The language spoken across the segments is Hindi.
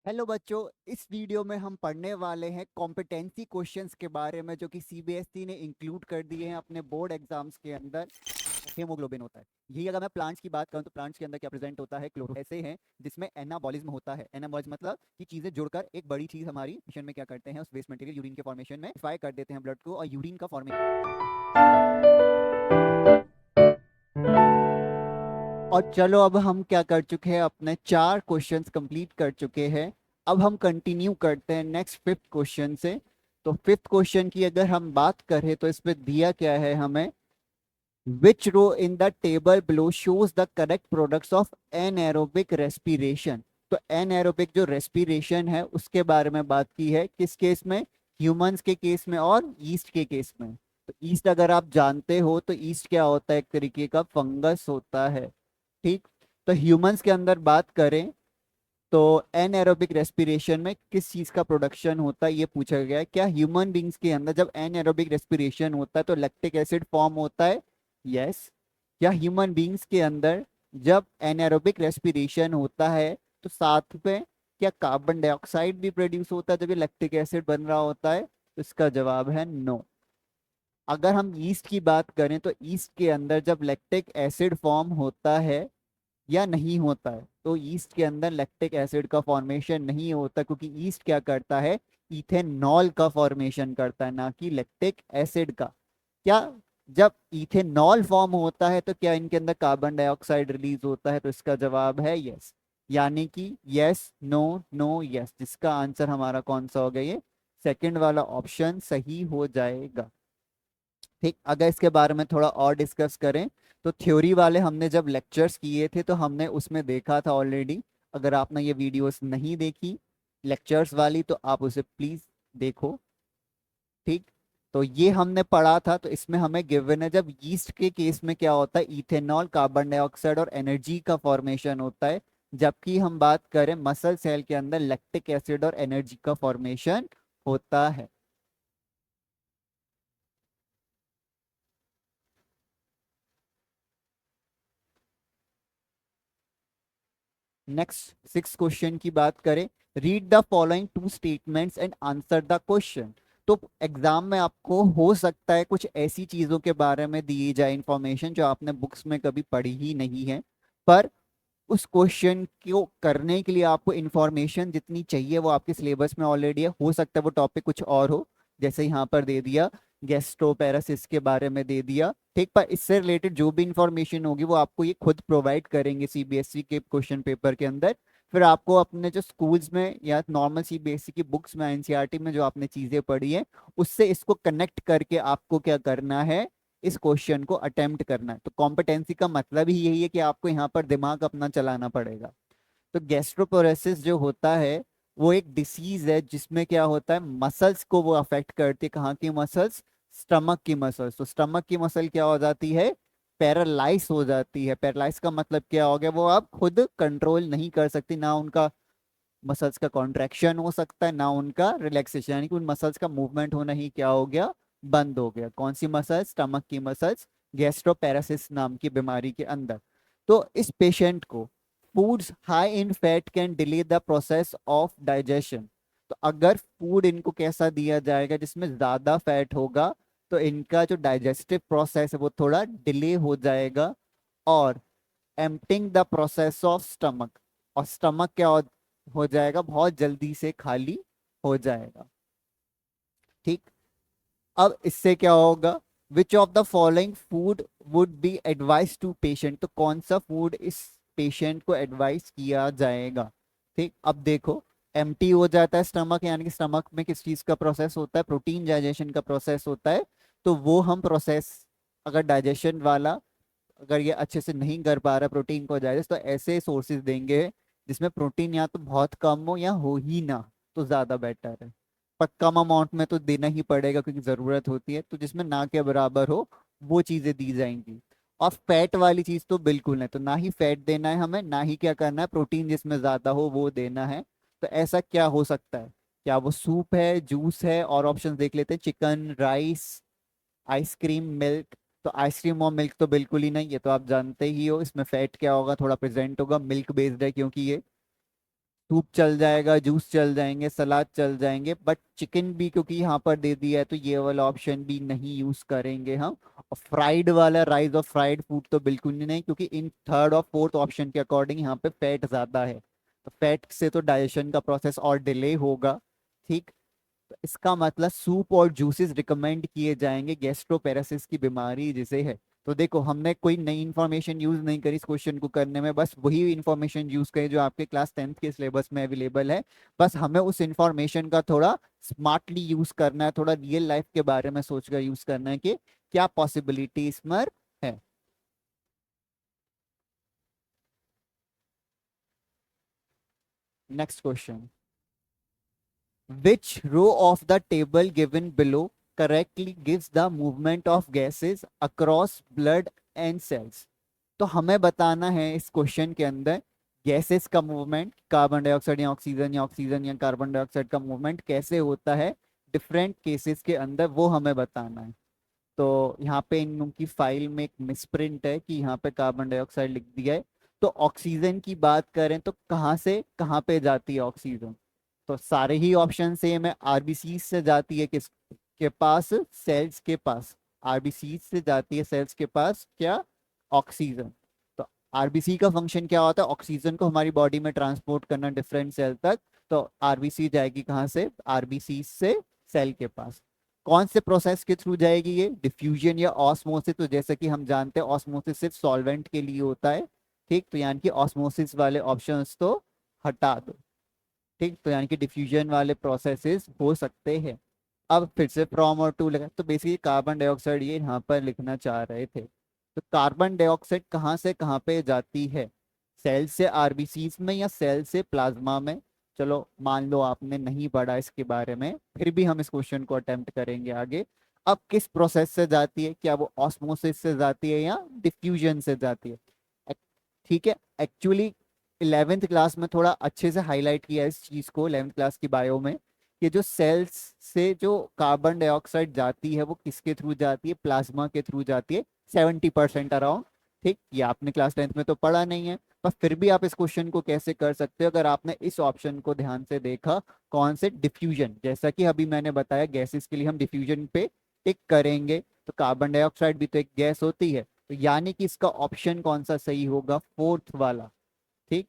हेलो बच्चों, इस वीडियो में हम पढ़ने वाले हैं कॉम्पिटेंसी क्वेश्चंस के बारे में जो कि सीबीएसई ने इंक्लूड कर दिए हैं अपने बोर्ड एग्जाम्स के अंदर। हेमोग्लोबिन होता है। यही अगर मैं प्लांट्स की बात करूं तो प्लांट्स के अंदर क्या प्रेजेंट होता है, क्लोरो ऐसे हैं जिसमें एनाबॉलिज्म होता है। एनाबॉलिज्म मतलब कि चीजें जुड़कर एक बड़ी चीज हमारी मिशन में क्या करते हैं, उस वेस्ट मटेरियल यूरिन के फॉर्मेशन में डिफाई कर देते हैं ब्लड को, और यूरिन का फॉर्मेशन। और चलो अब हम क्या कर चुके हैं, अपने 4 क्वेश्चंस कंप्लीट कर चुके हैं। अब हम कंटिन्यू करते हैं नेक्स्ट फिफ्थ क्वेश्चन से। तो फिफ्थ क्वेश्चन की अगर हम बात करें तो इसमें दिया क्या है हमें, which row in the table below shows the correct products of anaerobic respiration. तो एनएरोबिक जो रेस्पिरेशन है उसके बारे में बात की है, किस केस में, ह्यूमंस के केस में और ईस्ट के केस में। तो ईस्ट अगर आप जानते हो तो ईस्ट क्या होता है, एक तरीके का फंगस होता है। ठीक। तो ह्यूमंस के अंदर बात करें तो एनएरोबिक रेस्पिरेशन में किस चीज का प्रोडक्शन होता है ये पूछा गया है। क्या ह्यूमन बींग्स के अंदर जब एनएरोबिक रेस्पिरेशन होता है तो लैक्टिक एसिड फॉर्म होता है? यस। क्या ह्यूमन बींग्स के अंदर जब एनएरोबिक रेस्पिरेशन होता है तो साथ में क्या कार्बन डाइऑक्साइड भी प्रोड्यूस होता है जब ये लैक्टिक एसिड बन रहा होता है? तो इसका जवाब है नो। अगर हम ईस्ट की बात करें तो ईस्ट के अंदर जब लैक्टिक एसिड फॉर्म होता है या नहीं होता है, तो ईस्ट के अंदर लैक्टिक एसिड का फॉर्मेशन नहीं होता, क्योंकि ईस्ट क्या करता है, इथेनॉल का फॉर्मेशन करता है, ना कि लैक्टिक एसिड का। क्या जब इथेनॉल फॉर्म होता है तो क्या इनके अंदर कार्बन डाइऑक्साइड रिलीज होता है? तो इसका जवाब है यस। यानी कि यस नो नो यस, जिसका आंसर हमारा कौन सा हो गया, ये सेकंड वाला ऑप्शन सही हो जाएगा। ठीक। अगर इसके बारे में थोड़ा और डिस्कस करें तो थ्योरी वाले हमने जब लेक्चर्स किए थे तो हमने उसमें देखा था ऑलरेडी। अगर आपने ये वीडियोस नहीं देखी लेक्चर्स वाली तो आप उसे प्लीज देखो। ठीक। तो ये हमने पढ़ा था, तो इसमें हमें गिवन है जब यीस्ट के केस में क्या होता है, इथेनॉल, कार्बन डाइऑक्साइड और एनर्जी का फॉर्मेशन होता है, जबकि हम बात करें मसल सेल के अंदर लैक्टिक एसिड और एनर्जी का फॉर्मेशन होता है। नेक्स्ट सिक्स क्वेश्चन की बात करें, read the following two statements and answer the question. तो एग्जाम में आपको हो सकता है कुछ ऐसी चीजों के बारे में दी जाए इंफॉर्मेशन जो आपने बुक्स में कभी पढ़ी ही नहीं है, पर उस क्वेश्चन को करने के लिए आपको इंफॉर्मेशन जितनी चाहिए वो आपके सिलेबस में ऑलरेडी है। हो सकता है वो टॉपिक कुछ और हो, जैसे यहाँ पर दे दिया गैस्ट्रोपेरासिस के बारे में दे दिया। ठीक। पर इससे रिलेटेड जो भी इंफॉर्मेशन होगी वो आपको ये खुद प्रोवाइड करेंगे सीबीएसई के क्वेश्चन पेपर के अंदर। फिर आपको अपने जो स्कूल्स में या नॉर्मल सीबीएसई की बुक्स में, एनसीईआरटी में जो आपने चीजें पढ़ी है उससे इसको कनेक्ट करके आपको क्या करना है, इस क्वेश्चन को अटेम्प्ट करना है। तो कॉम्पिटेंसी का मतलब ही यही है कि आपको यहाँ पर दिमाग अपना चलाना पड़ेगा। तो गैस्ट्रोपोरेसिस जो होता है वो एक डिसीज है जिसमें क्या होता है, मसल्स को वो अफेक्ट करती है। कहाँ की मसल्स? स्टमक की मसल्स। तो स्टमक की मसल क्या हो जाती है, पैरालाइज हो जाती है। पैरालाइज का मतलब क्या हो गया, वो आप खुद कंट्रोल नहीं कर सकती, ना उनका मसल्स का कॉन्ट्रैक्शन हो सकता है ना उनका रिलैक्सेशन, यानी कि उन मसल्स का मूवमेंट होना ही क्या हो गया, बंद हो गया। कौन सी मसल्स? स्टमक की मसल्स, गैस्ट्रोपेरासिस नाम की बीमारी के अंदर। तो इस पेशेंट को foods high in fat can delay the process of digestion. तो अगर फूड इनको कैसा दिया जाएगा जिसमें ज्यादा फैट होगा तो इनका जो डाइजेस्टिव प्रोसेस है वो थोड़ा डिले हो जाएगा, और emptying the process of stomach, और स्टमक क्या हो जाएगा, बहुत जल्दी से खाली हो जाएगा। ठीक। अब इससे क्या होगा, which of the following food would be advice to patient. तो कौन सा फूड इस पेशेंट को एडवाइस किया जाएगा? ठीक। अब देखो, एम्प्टी हो जाता है स्टमक, यानी कि स्टमक में किस चीज का प्रोसेस होता है, प्रोटीन डाइजेशन का प्रोसेस होता है। तो वो हम प्रोसेस, अगर डाइजेशन वाला अगर ये अच्छे से नहीं कर पा रहा प्रोटीन को डाइजेस्ट, तो ऐसे सोर्सेज देंगे जिसमें प्रोटीन या तो बहुत कम हो या हो ही ना, तो ज्यादा बेटर है। पर कम अमाउंट में तो देना ही पड़ेगा क्योंकि जरूरत होती है, तो जिसमें ना के बराबर हो वो चीजें दी जाएंगी। और फैट वाली चीज तो बिल्कुल नहीं, तो ना ही फैट देना है हमें, ना ही क्या करना है, प्रोटीन जिसमें ज्यादा हो वो देना है। तो ऐसा क्या हो सकता है, क्या वो सूप है, जूस है, और ऑप्शन देख लेते हैं, चिकन, राइस, आइसक्रीम, मिल्क। तो आइसक्रीम और मिल्क तो बिल्कुल ही नहीं, ये तो आप जानते ही हो, इसमें फैट क्या होगा, थोड़ा प्रेजेंट होगा, मिल्क बेस्ड है क्योंकि ये। सूप चल जाएगा, जूस चल जाएंगे, सलाद चल जाएंगे, बट चिकन भी क्योंकि यहाँ पर दे दिया है तो ये वाला ऑप्शन भी नहीं यूज करेंगे हम। और फ्राइड वाला राइस और फ्राइड फूड तो बिल्कुल ही नहीं, क्योंकि इन थर्ड और फोर्थ ऑप्शन के अकॉर्डिंग यहाँ पे फैट ज्यादा है, तो फैट से तो डाइजेशन का प्रोसेस और डिले होगा। ठीक, तो इसका मतलब सूप और जूसेस रिकमेंड किए जाएंगे गैस्ट्रोपेरेसिस की बीमारी जिसे है। तो देखो हमने कोई नई इन्फॉर्मेशन यूज नहीं करी इस क्वेश्चन को करने में, बस वही इन्फॉर्मेशन यूज करी जो आपके क्लास 10th के सिलेबस में अवेलेबल है। बस हमें उस इन्फॉर्मेशन का थोड़ा स्मार्टली यूज करना है, थोड़ा रियल लाइफ के बारे में सोचकर यूज करना है कि क्या पॉसिबिलिटी इसमें है। Next question, which row of the table given below correctly gives the movement of gases across blood and cells? तो हमें बताना है इस क्वेश्चन के अंदर गैसेस का मूवमेंट, कार्बन डाइऑक्साइड या ऑक्सीजन या कार्बन डाइऑक्साइड का मूवमेंट कैसे होता है डिफरेंट केसेस के अंदर, वो हमें बताना है। तो यहाँ पे इन लोगों की फाइल में एक मिसप्रिंट है कि यहाँ पे कार्बन डाइऑक्साइड लिख दिया है। तो ऑक्सीजन की बात करें तो कहाँ से कहाँ पे जाती है ऑक्सीजन? तो सारे ही ऑप्शन सेम है, आरबीसी से जाती है किस के पास, सेल्स के पास। आरबीसी से जाती है सेल्स के पास क्या, ऑक्सीजन। तो आरबीसी का फंक्शन क्या होता है, ऑक्सीजन को हमारी बॉडी में ट्रांसपोर्ट करना डिफरेंट सेल तक। तो आरबीसी जाएगी कहाँ से, आरबीसी से सेल के पास। कौन से प्रोसेस के थ्रू जाएगी ये, डिफ्यूजन या ऑस्मोसिस? तो जैसे कि हम जानते हैं ऑस्मोसिस सिर्फ सॉल्वेंट के लिए होता है। ठीक, तो यानी कि ऑस्मोसिस वाले ऑप्शंस तो हटा दो। ठीक, तो यानी कि डिफ्यूजन वाले प्रोसेसेस हो सकते हैं। अब फिर से फ्रॉम और टू लगा, तो बेसिकली कार्बन डाइऑक्साइड ये यहाँ पर लिखना चाह रहे थे। तो कार्बन डाइऑक्साइड कहाँ से कहाँ पे जाती है, सेल से आरबीसीज में या सेल से प्लाज्मा में? चलो मान लो आपने नहीं पढ़ा इसके बारे में, फिर भी हम इस क्वेश्चन को अटेम्प्ट करेंगे आगे। अब किस प्रोसेस से जाती है, क्या वो ऑस्मोसिस से जाती है या डिफ्यूजन से जाती है? ठीक है, एक्चुअली 11th क्लास में थोड़ा अच्छे से हाईलाइट किया है इस चीज को, 11th क्लास की बायो में, कि जो सेल्स से जो कार्बन डाइऑक्साइड जाती है वो किसके थ्रू जाती है, प्लाज्मा के थ्रू जाती है, 70% अराउंड। ठीक, ये आपने क्लास 10th में तो पढ़ा नहीं है, पर फिर भी आप इस क्वेश्चन को कैसे कर सकते हो अगर आपने इस ऑप्शन को ध्यान से देखा, कौन से, डिफ्यूजन। जैसा कि अभी मैंने बताया गैसेस के लिए हम डिफ्यूजन पे टिक करेंगे, तो कार्बन डाइऑक्साइड भी तो एक गैस होती है, तो यानी कि इसका ऑप्शन कौन सा सही होगा, फोर्थ वाला। ठीक,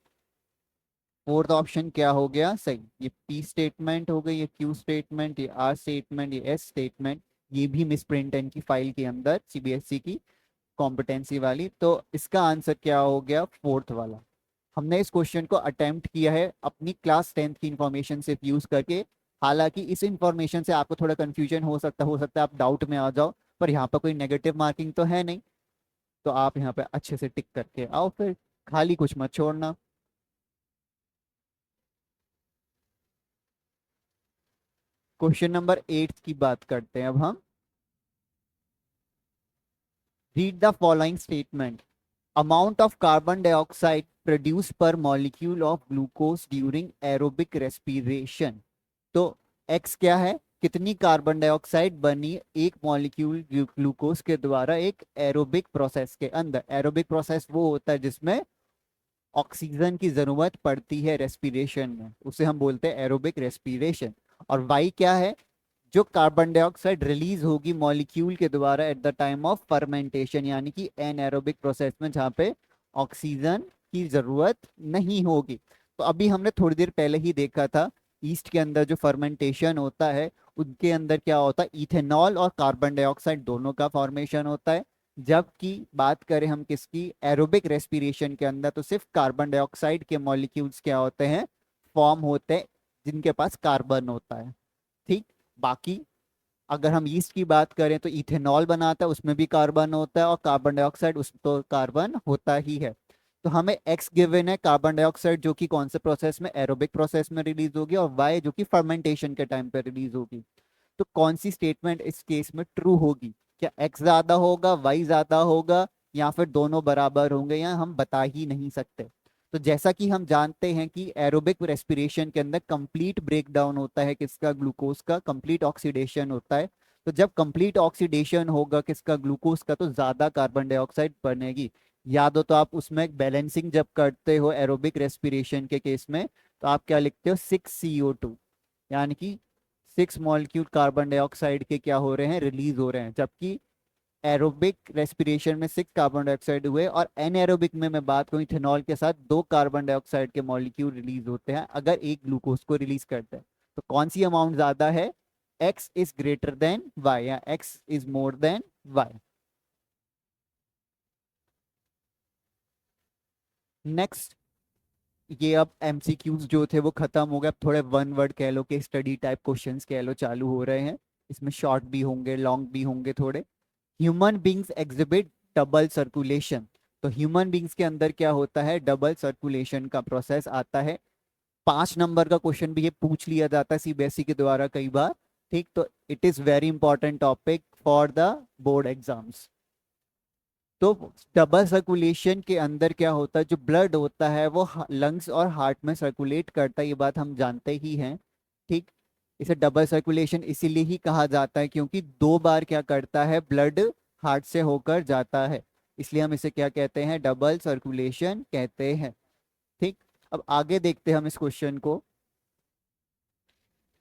फोर्थ ऑप्शन क्या हो गया सही, ये पी स्टेटमेंट हो गई, ये क्यू स्टेटमेंट, ये आर स्टेटमेंट, ये एस स्टेटमेंट, ये भी मिस प्रिंट है इनकी फाइल के अंदर सीबीएसई की कॉम्पिटेंसी वाली। तो इसका आंसर क्या हो गया, फोर्थ वाला। हमने इस क्वेश्चन को अटेम्प्ट किया है अपनी क्लास 10th की इंफॉर्मेशन से यूज करके। हालांकि इस इंफॉर्मेशन से आपको थोड़ा कंफ्यूजन हो सकता है आप डाउट में आ जाओ, पर यहाँ पर कोई नेगेटिव मार्किंग तो है नहीं, तो आप यहाँ पे अच्छे से टिक करके आओ, फिर खाली कुछ मत छोड़ना। क्वेश्चन नंबर 8 की बात करते हैं अब हम। Read the following statement, amount of carbon dioxide produce per molecule of glucose during aerobic respiration. तो एक्स क्या है, कितनी कार्बन डाइऑक्साइड बनी एक मॉलिक्यूल ग्लूकोज के द्वारा एक एरोबिक प्रोसेस के अंदर। एरोबिक प्रोसेस वो होता है जिसमें ऑक्सीजन की जरूरत पड़ती है रेस्पिरेशन में, उसे हम बोलते हैं एरोबिक रेस्पिरेशन। और वाई क्या है, जो कार्बन डाइऑक्साइड रिलीज होगी मॉलिक्यूल के द्वारा at the time of fermentation, यानी कि एनएरोबिक प्रोसेस में जहाँ पे ऑक्सीजन की जरूरत नहीं होगी। तो अभी हमने थोड़ी देर पहले ही देखा था, ईस्ट के अंदर जो फर्मेंटेशन होता है उनके अंदर क्या होता है, इथेनॉल और कार्बन डाइऑक्साइड दोनों का फॉर्मेशन होता है। जबकि बात करें हम किसकी, एरोबिक रेस्पिरेशन के अंदर, तो सिर्फ कार्बन डाइऑक्साइड के मॉलिक्यूल्स क्या होते हैं, फॉर्म होते हैं, जिनके पास कार्बन होता है। ठीक, बाकी अगर हम ईस्ट की बात करें तो इथेनॉल बनाता है, उसमें भी कार्बन होता है, और कार्बन डाइऑक्साइड उस तो कार्बन होता ही है। तो हमें एक्स गिवन है कार्बन डाइऑक्साइड जो कि कौन से प्रोसेस में, एरोबिक प्रोसेस में रिलीज होगी, और वाई जो कि फर्मेंटेशन के टाइम पे रिलीज होगी। तो कौन सी स्टेटमेंट इस केस में ट्रू होगी, क्या एक्स ज्यादा होगा, वाई ज्यादा होगा, या फिर दोनों बराबर होंगे, या हम बता ही नहीं सकते। तो जैसा कि हम जानते हैं कि एरोबिक रेस्पिरेशन के अंदर कंप्लीट ब्रेक डाउन होता है किसका, ग्लूकोज का, कंप्लीट ऑक्सीडेशन होता है। तो जब कंप्लीट ऑक्सीडेशन होगा किसका, ग्लूकोज का, तो ज्यादा कार्बन डाइऑक्साइड बनेगी। याद हो तो आप उसमें बैलेंसिंग जब करते हो एरोबिक रेस्पिरेशन के केस में, तो आप क्या लिखते हो, 6CO2, यानी कि 6 मॉलिक्यूल कार्बन डाइऑक्साइड के क्या हो रहे हैं, रिलीज हो रहे हैं। जबकि एरोबिक रेस्पिरेशन में 6 कार्बन डाइऑक्साइड हुए, और एनएरोबिक में मैं बात करूं इथेनॉल के साथ 2 कार्बन डाइऑक्साइड के मॉलिक्यूल रिलीज होते हैं अगर एक ग्लूकोज को रिलीज करते हैं। तो कौन सी अमाउंट ज्यादा है, X is greater than Y या X is more than Y. Next, ये अब एमसीक्यूज जो थे वो खत्म हो गए, अब थोड़े वन वर्ड कह लो, के स्टडी टाइप क्वेश्चंस कह लो चालू हो रहे हैं। इसमें शॉर्ट भी होंगे, लॉन्ग भी होंगे थोड़े। Human beings exhibit double circulation. तो ह्यूमन बींग्स के अंदर क्या होता है, डबल सर्कुलेशन का प्रोसेस आता है। 5 नंबर का क्वेश्चन भी ये पूछ लिया जाता है सीबीएसई के द्वारा कई बार। ठीक, तो it is very important topic for the board exams. तो डबल सर्कुलेशन के अंदर क्या होता है, जो ब्लड होता है वो लंग्स और हार्ट में सर्कुलेट करता है, ये बात हम जानते ही हैं। ठीक, इसे डबल सर्कुलेशन इसीलिए ही कहा जाता है क्योंकि 2 बार क्या करता है, ब्लड हार्ट से होकर जाता है, इसलिए हम इसे क्या कहते हैं, डबल सर्कुलेशन कहते हैं। ठीक, अब आगे देखते हैं हम इस क्वेश्चन को।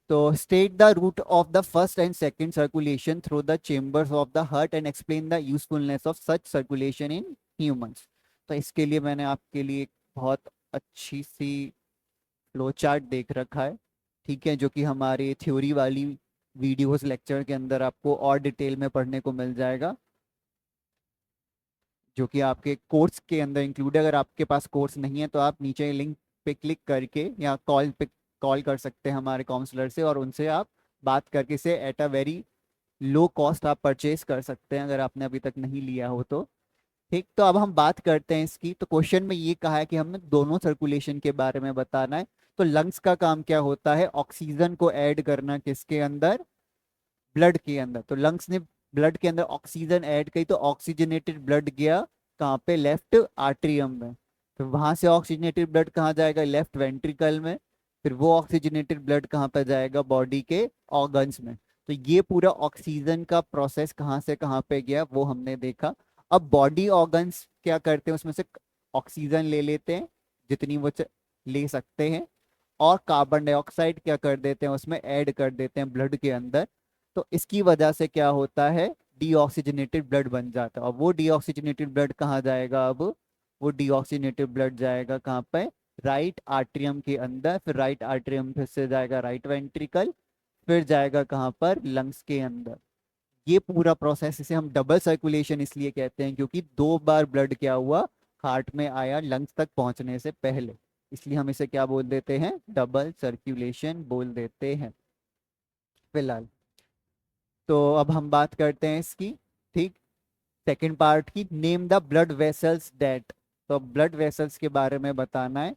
तो state the route of the first and second circulation through the chambers of the heart and explain the usefulness of such circulation in humans. तो इसके लिए मैंने आपके लिए एक बहुत अच्छी सी फ्लो चार्ट देख रखा है। ठीक है, जो कि हमारे थ्योरी वाली वीडियोस लेक्चर के अंदर आपको और डिटेल में पढ़ने को मिल जाएगा, जो कि आपके कोर्स के अंदर इंक्लूड है। अगर आपके पास कोर्स नहीं है तो आप नीचे लिंक पे क्लिक करके या कॉल पे कॉल कर सकते हैं हमारे काउंसलर से, और उनसे आप बात करके इसे at a very low cost आप परचेज कर सकते हैं अगर आपने अभी तक नहीं लिया हो तो। ठीक, तो अब हम बात करते हैं इसकी। तो क्वेश्चन में ये कहा है कि हमने दोनों सर्कुलेशन के बारे में बताना है। तो लंग्स का काम क्या होता है, ऑक्सीजन को ऐड करना किसके अंदर, ब्लड के अंदर। तो लंग्स ने ब्लड के अंदर ऑक्सीजन ऐड की, तो ऑक्सीजनेटेड ब्लड गया कहाँ पे, लेफ्ट आर्ट्रियम में। फिर वहां से ऑक्सीजनेटेड ब्लड कहाँ जाएगा, लेफ्ट वेंट्रिकल में। फिर वो ऑक्सीजनेटेड ब्लड कहाँ पे जाएगा, बॉडी के ऑर्गन्स में। तो ये पूरा ऑक्सीजन का प्रोसेस कहाँ से कहाँ पे गया वो हमने देखा। अब बॉडी ऑर्गन्स क्या करते हैं, उसमें से ऑक्सीजन ले लेते हैं जितनी वो ले सकते हैं, और कार्बन डाइऑक्साइड क्या कर देते हैं, उसमें ऐड कर देते हैं ब्लड के अंदर। तो इसकी वजह से क्या होता है, डीऑक्सीजनेटेड ब्लड बन जाता है। और वो डीऑक्सीजनेटेड ब्लड कहाँ जाएगा, अब वो डीऑक्सीजनेटेड ब्लड जाएगा कहाँ पे, राइट आर्ट्रियम के अंदर। फिर राइट आर्ट्रियम फिर से जाएगा राइट वेंट्रिकल, फिर जाएगा कहाँ पर, लंग्स के अंदर। ये पूरा प्रोसेस, इसे हम डबल सर्कुलेशन इसलिए कहते हैं क्योंकि 2 बार ब्लड क्या हुआ, हार्ट में आया लंग्स तक पहुंचने से पहले, इसलिए हम इसे क्या बोल देते हैं, डबल सर्कुलेशन बोल देते हैं फिलहाल। तो अब हम बात करते हैं इसकी। ठीक, सेकंड पार्ट की, name the blood vessels that. तो ब्लड वेसल्स के बारे में बताना है।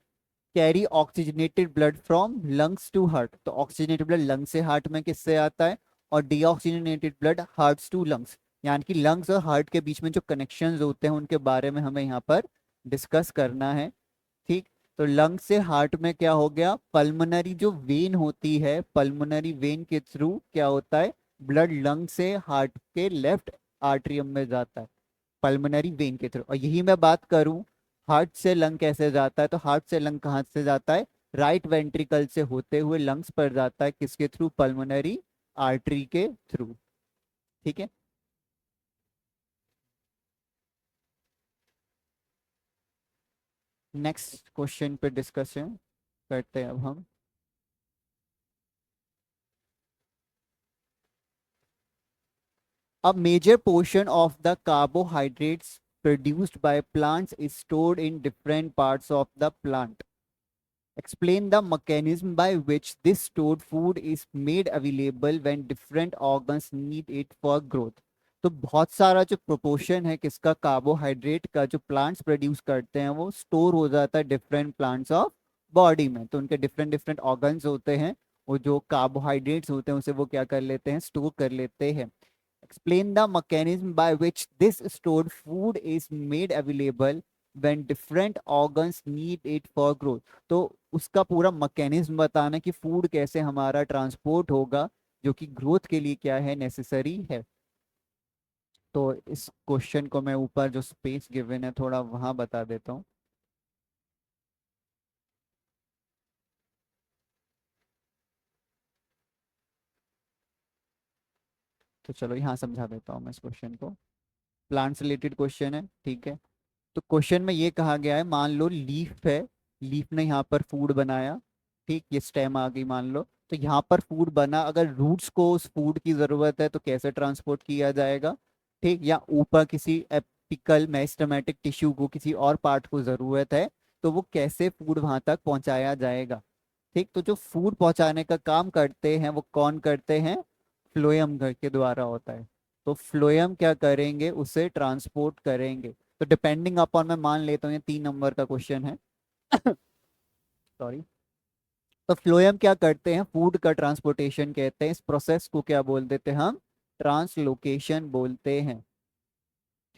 Carry oxygenated blood from lungs to heart. तो ऑक्सीजनेटेड ब्लड लंग से हार्ट में किससे आता है, और deoxygenated blood hearts to lungs, यानी कि लंग्स और हार्ट के बीच में जो कनेक्शंस होते हैं उनके बारे में हमें यहाँ पर डिस्कस करना है। ठीक, तो लंग से हार्ट में क्या हो गया, पल्मोनरी जो वेन होती है, पल्मोनरी वेन के थ्रू क्या होता है, ब्लड लंग से हार्ट के लेफ्ट आर्ट्रियम में जाता है, पल्मोनरी वेन के थ्रू। और यही मैं बात करूं, हार्ट से लंग कैसे जाता है, तो हार्ट से लंग कहाँ से जाता है, राइट वेंट्रिकल से होते हुए लंग्स पर जाता है, किसके थ्रू, पल्मोनरी आर्टरी के थ्रू। ठीक है, नेक्स्ट क्वेश्चन पे डिस्कशन करते हैं अब हम। A major portion of the carbohydrates produced by plants is stored in different parts of the plant. Explain the mechanism by which this stored food is made available when different organs need it for growth. तो बहुत सारा जो प्रोपोर्शन है किसका, कार्बोहाइड्रेट का, जो प्लांट्स प्रोड्यूस करते हैं वो स्टोर हो जाता है डिफरेंट प्लांट्स ऑफ बॉडी में। तो उनके डिफरेंट डिफरेंट ऑर्गन्स होते हैं, वो जो कार्बोहाइड्रेट्स होते हैं उसे वो क्या कर लेते हैं, स्टोर कर लेते हैं। Explain the mechanism by which this stored food is made available when different organs need it for growth. तो उसका पूरा मैकेनिज्म बताना कि फूड कैसे हमारा ट्रांसपोर्ट होगा, जो कि ग्रोथ के लिए क्या है, नेसेसरी है। तो इस क्वेश्चन को मैं ऊपर जो स्पेस गिवन है थोड़ा वहां बता देता हूँ। तो चलो यहाँ समझा देता हूँ मैं इस क्वेश्चन को। प्लांट से रिलेटेड क्वेश्चन है, ठीक है। तो क्वेश्चन में ये कहा गया है, मान लो लीफ है, लीफ ने यहाँ पर फूड बनाया, ठीक, ये स्टेम आ गई मान लो। तो यहाँ पर फूड बना, अगर रूट्स को उस फूड की ज़रूरत है तो कैसे ट्रांसपोर्ट किया जाएगा, ठीक। या ऊपर किसी एपिकल मेरिस्टेमेटिक टिश्यू को, किसी और पार्ट को ज़रूरत है, तो वो कैसे फूड वहाँ तक पहुँचाया जाएगा, ठीक। तो जो फूड पहुँचाने का काम करते हैं वो कौन करते हैं, फ्लोएम घर के द्वारा होता है। तो फ्लोएम क्या करेंगे, उसे ट्रांसपोर्ट करेंगे। तो डिपेंडिंग अपॉन, मैं मान लेता हूँ ये 3 नंबर का क्वेश्चन है सॉरी। तो फ्लोएम क्या करते हैं, फूड का ट्रांसपोर्टेशन कहते हैं, इस प्रोसेस को क्या बोल देते हैं हम, ट्रांसलोकेशन बोलते हैं,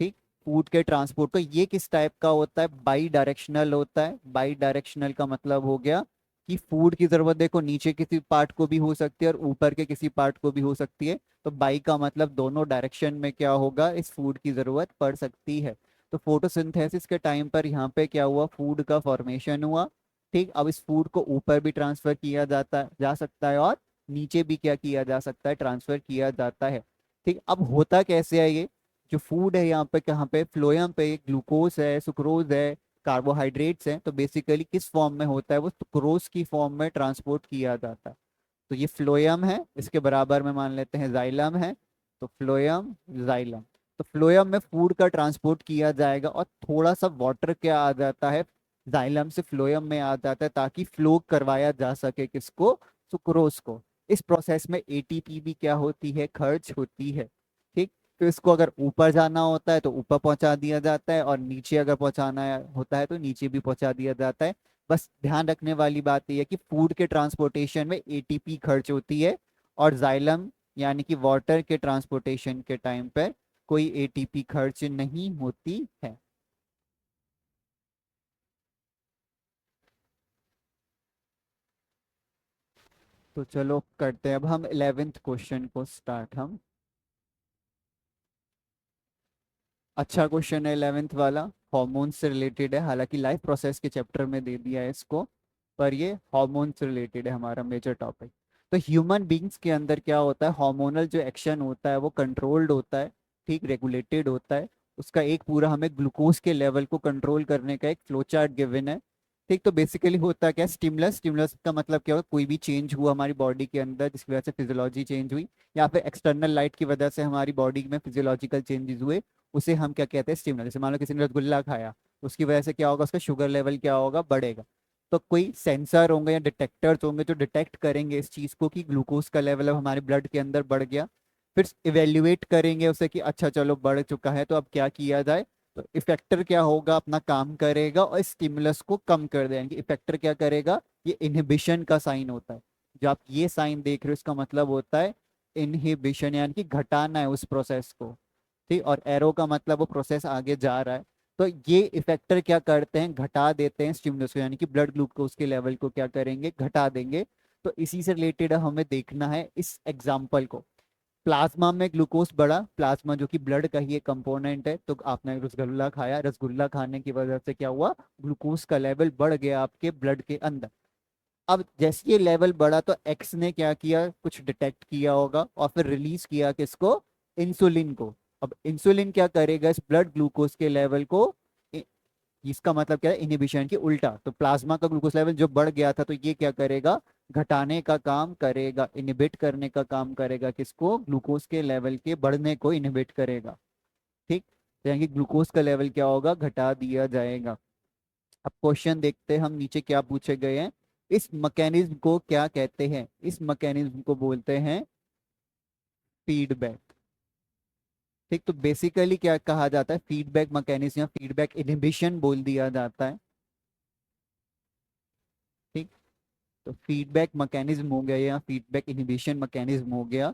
ठीक। फूड के ट्रांसपोर्ट को, ये किस टाइप का होता है, बाई डायरेक्शनल होता है। बाई डायरेक्शनल का मतलब हो गया कि फूड की जरूरत देखो नीचे किसी पार्ट को भी हो सकती है और ऊपर के किसी पार्ट को भी हो सकती है। तो बाई का मतलब दोनों डायरेक्शन में क्या होगा, इस फूड की जरूरत पड़ सकती है। तो फोटोसिंथेसिस के टाइम पर यहाँ पे क्या हुआ, फूड का फॉर्मेशन हुआ, ठीक। अब इस फूड को ऊपर भी ट्रांसफर किया जा सकता है, और नीचे भी क्या किया जा सकता है, ट्रांसफर किया जाता है, ठीक। अब होता कैसे है ये, जो फूड है यहाँ पे, कहाँ पे, फ्लोएम पे, ग्लूकोज है, सुक्रोज है, कार्बोहाइड्रेट्स हैं, तो बेसिकली किस फॉर्म में होता है, वो सुक्रोज की फॉर्म में ट्रांसपोर्ट किया जाता है। तो ये फ्लोएम है, इसके बराबर में मान लेते हैं जाइलम है। तो फ्लोएम, जाइलम। तो फ्लोएम में फूड का ट्रांसपोर्ट किया जाएगा, और थोड़ा सा वाटर क्या आ जाता है, जाइलम से फ्लोएम में आ जाता है, ताकि फ्लो करवाया जा सके किसको, सुक्रोज को। इस प्रोसेस में एटीपी भी क्या होती है, खर्च होती है, ठीक। तो इसको अगर ऊपर जाना होता है तो ऊपर पहुंचा दिया जाता है, और नीचे अगर पहुंचाना होता है तो नीचे भी पहुंचा दिया जाता है। बस ध्यान रखने वाली बात यह है कि फूड के ट्रांसपोर्टेशन में एटीपी खर्च होती है, और जाइलम यानी कि वाटर के ट्रांसपोर्टेशन के टाइम पर कोई एटीपी खर्च नहीं होती है। तो चलो करते हैं अब हम 11th क्वेश्चन को स्टार्ट हम। अच्छा क्वेश्चन है 11th वाला, हार्मोन से रिलेटेड है, हालांकि लाइफ प्रोसेस के चैप्टर में दे दिया है इसको, पर ये हार्मोन से रिलेटेड है हमारा मेजर टॉपिक। तो ह्यूमन बींग्स के अंदर क्या होता है, हार्मोनल जो एक्शन होता है वो कंट्रोल्ड होता है, ठीक, रेगुलेटेड होता है। उसका एक पूरा हमें ग्लूकोज के लेवल को कंट्रोल करने का एक फ्लो चार्ट गिवन है, ठीक। तो बेसिकली होता क्या, स्टिमुलस, स्टिमुलस का मतलब क्या होगा, कोई भी चेंज हुआ हमारी बॉडी के अंदर जिसकी वजह से फिजियोलॉजी चेंज हुई, या फिर एक्सटर्नल लाइट की वजह से हमारी बॉडी में फिजियोलॉजिकल चेंजेस हुए, उसे हम क्या कहते हैं, स्टिमुलस। जैसे मान लो किसी ने रसगुल्ला खाया, उसकी वजह से क्या होगा, उसका शुगर लेवल क्या होगा, बढ़ेगा। तो कोई सेंसर होंगे या डिटेक्टर्स होंगे जो डिटेक्ट करेंगे इस चीज़ को कि ग्लूकोज का लेवल अब हमारे ब्लड के अंदर बढ़ गया। फिर इवेल्युएट करेंगे उसे कि अच्छा चलो बढ़ चुका है, तो अब क्या किया जाए। तो इफेक्टर क्या होगा, अपना काम करेगा और स्टिमुलस को कम कर देंगे। इफेक्टर क्या करेगा, ये इनहिबिशन का साइन होता है। जो आप ये साइन देख रहे हो इसका मतलब होता है इनहिबिशन, यानी कि घटाना है उस प्रोसेस को, ठीक। और एरो का मतलब वो प्रोसेस आगे जा रहा है। तो ये इफेक्टर क्या करते हैं, घटा देते हैं स्टिमुलस को, यानी कि ब्लड ग्लूकोज के लेवल को क्या करेंगे, घटा देंगे। तो इसी से रिलेटेड हमें देखना है इस एग्जाम्पल को। प्लाज्मा में ग्लूकोज बढ़ा, प्लाज्मा जो कि ब्लड का ही एक कंपोनेंट है। तो आपने रसगुल्ला खाया, रसगुल्ला खाने की वजह से क्या हुआ, ग्लूकोज का लेवल बढ़ गया आपके ब्लड के अंदर। अब जैसे ये लेवल बढ़ा तो एक्स ने क्या किया, कुछ डिटेक्ट किया होगा और फिर रिलीज किया किसको, इंसुलिन को। अब इंसुलिन क्या करेगा, इस ब्लड ग्लूकोज के लेवल को, इ- इसका मतलब क्या है, इनहिबिशन की उल्टा। तो प्लाज्मा का ग्लूकोज लेवल जो बढ़ गया था तो ये क्या करेगा, घटाने का काम करेगा, इनहिबिट करने का काम करेगा, किसको, ग्लूकोज के लेवल के बढ़ने को इनहिबिट करेगा, ठीक। तो यानी कि ग्लूकोज का लेवल क्या होगा, घटा दिया जाएगा। अब क्वेश्चन देखते हैं हम, नीचे क्या पूछे गए हैं। इस मैकेनिज्म को क्या कहते हैं, इस मैकेनिज्म को बोलते हैं फीडबैक, ठीक। तो बेसिकली क्या कहा जाता है, फीडबैक मैकेनिज्म या फीडबैक इनहिबिशन बोल दिया जाता है, ठीक। तो फीडबैक मैकेनिज्म हो गया या फीडबैक इनहिबिशन मैकेनिज्म हो गया,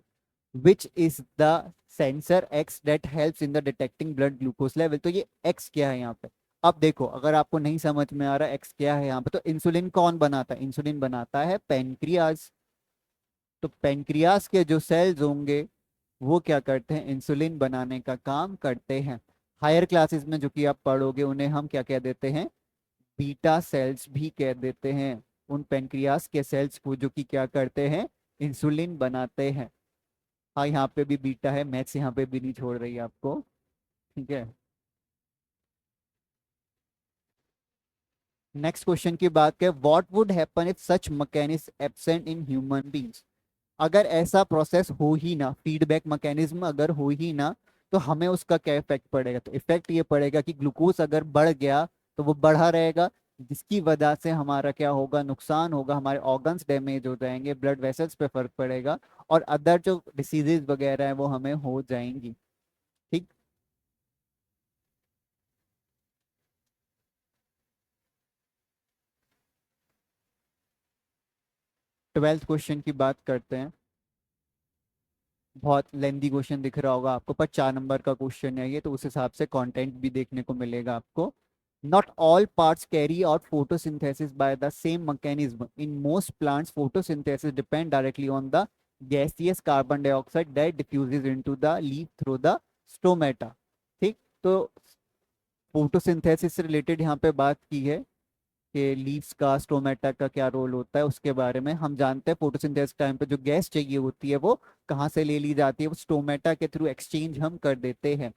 which is the sensor x that helps in the detecting blood glucose level. तो ये एक्स क्या है यहाँ पे, अब देखो अगर आपको नहीं समझ में आ रहा एक्स क्या है यहाँ पे, तो इंसुलिन कौन बनाता है, इंसुलिन बनाता है पेनक्रियाज। तो पेनक्रियाज के जो सेल्स होंगे वो क्या करते हैं, इंसुलिन बनाने का काम करते हैं। हायर क्लासेस में जो कि आप पढ़ोगे उन्हें हम क्या कह देते हैं, बीटा सेल्स भी कह देते हैं, उन पेनक्रियास के सेल्स को जो कि क्या करते हैं, इंसुलिन बनाते हैं। हाँ यहाँ पे भी बीटा है, मैथ्स यहाँ पे भी नहीं छोड़ रही है आपको। ठीक है, नेक्स्ट क्वेश्चन की बात करें, what would happen if such mechanism absent in human beings. अगर ऐसा प्रोसेस हो ही ना, फीडबैक मैकेनिज्म अगर हो ही ना, तो हमें उसका क्या इफेक्ट पड़ेगा, तो इफेक्ट ये पड़ेगा कि ग्लूकोज अगर बढ़ गया तो वो बढ़ा रहेगा, जिसकी वजह से हमारा क्या होगा, नुकसान होगा, हमारे ऑर्गन्स डैमेज हो जाएंगे, ब्लड वेसल्स पे फर्क पड़ेगा, और अदर जो डिसीजेज वगैरह है वो हमें हो जाएंगी। ठीक, 12th क्वेश्चन की बात करते हैं। बहुत लेंदी क्वेश्चन दिख रहा होगा आपको, पर 4 नंबर का क्वेश्चन है ये, तो उस हिसाब से कंटेंट भी देखने को मिलेगा आपको। Not all parts carry out photosynthesis by the same mechanism, in most plants photosynthesis depend directly on the gaseous carbon dioxide that diffuses into the leaf through the stomata. ठीक, तो फोटोसिंथेसिस से रिलेटेड यहाँ पे बात की है कि लीव्स का, स्टोमेटा का क्या रोल होता है उसके बारे में हम जानते हैं। फोटोसिंथेसिस टाइम पे जो गैस चाहिए होती है वो कहाँ से ले ली जाती है, वो स्टोमेटा के थ्रू एक्सचेंज हम कर देते हैं।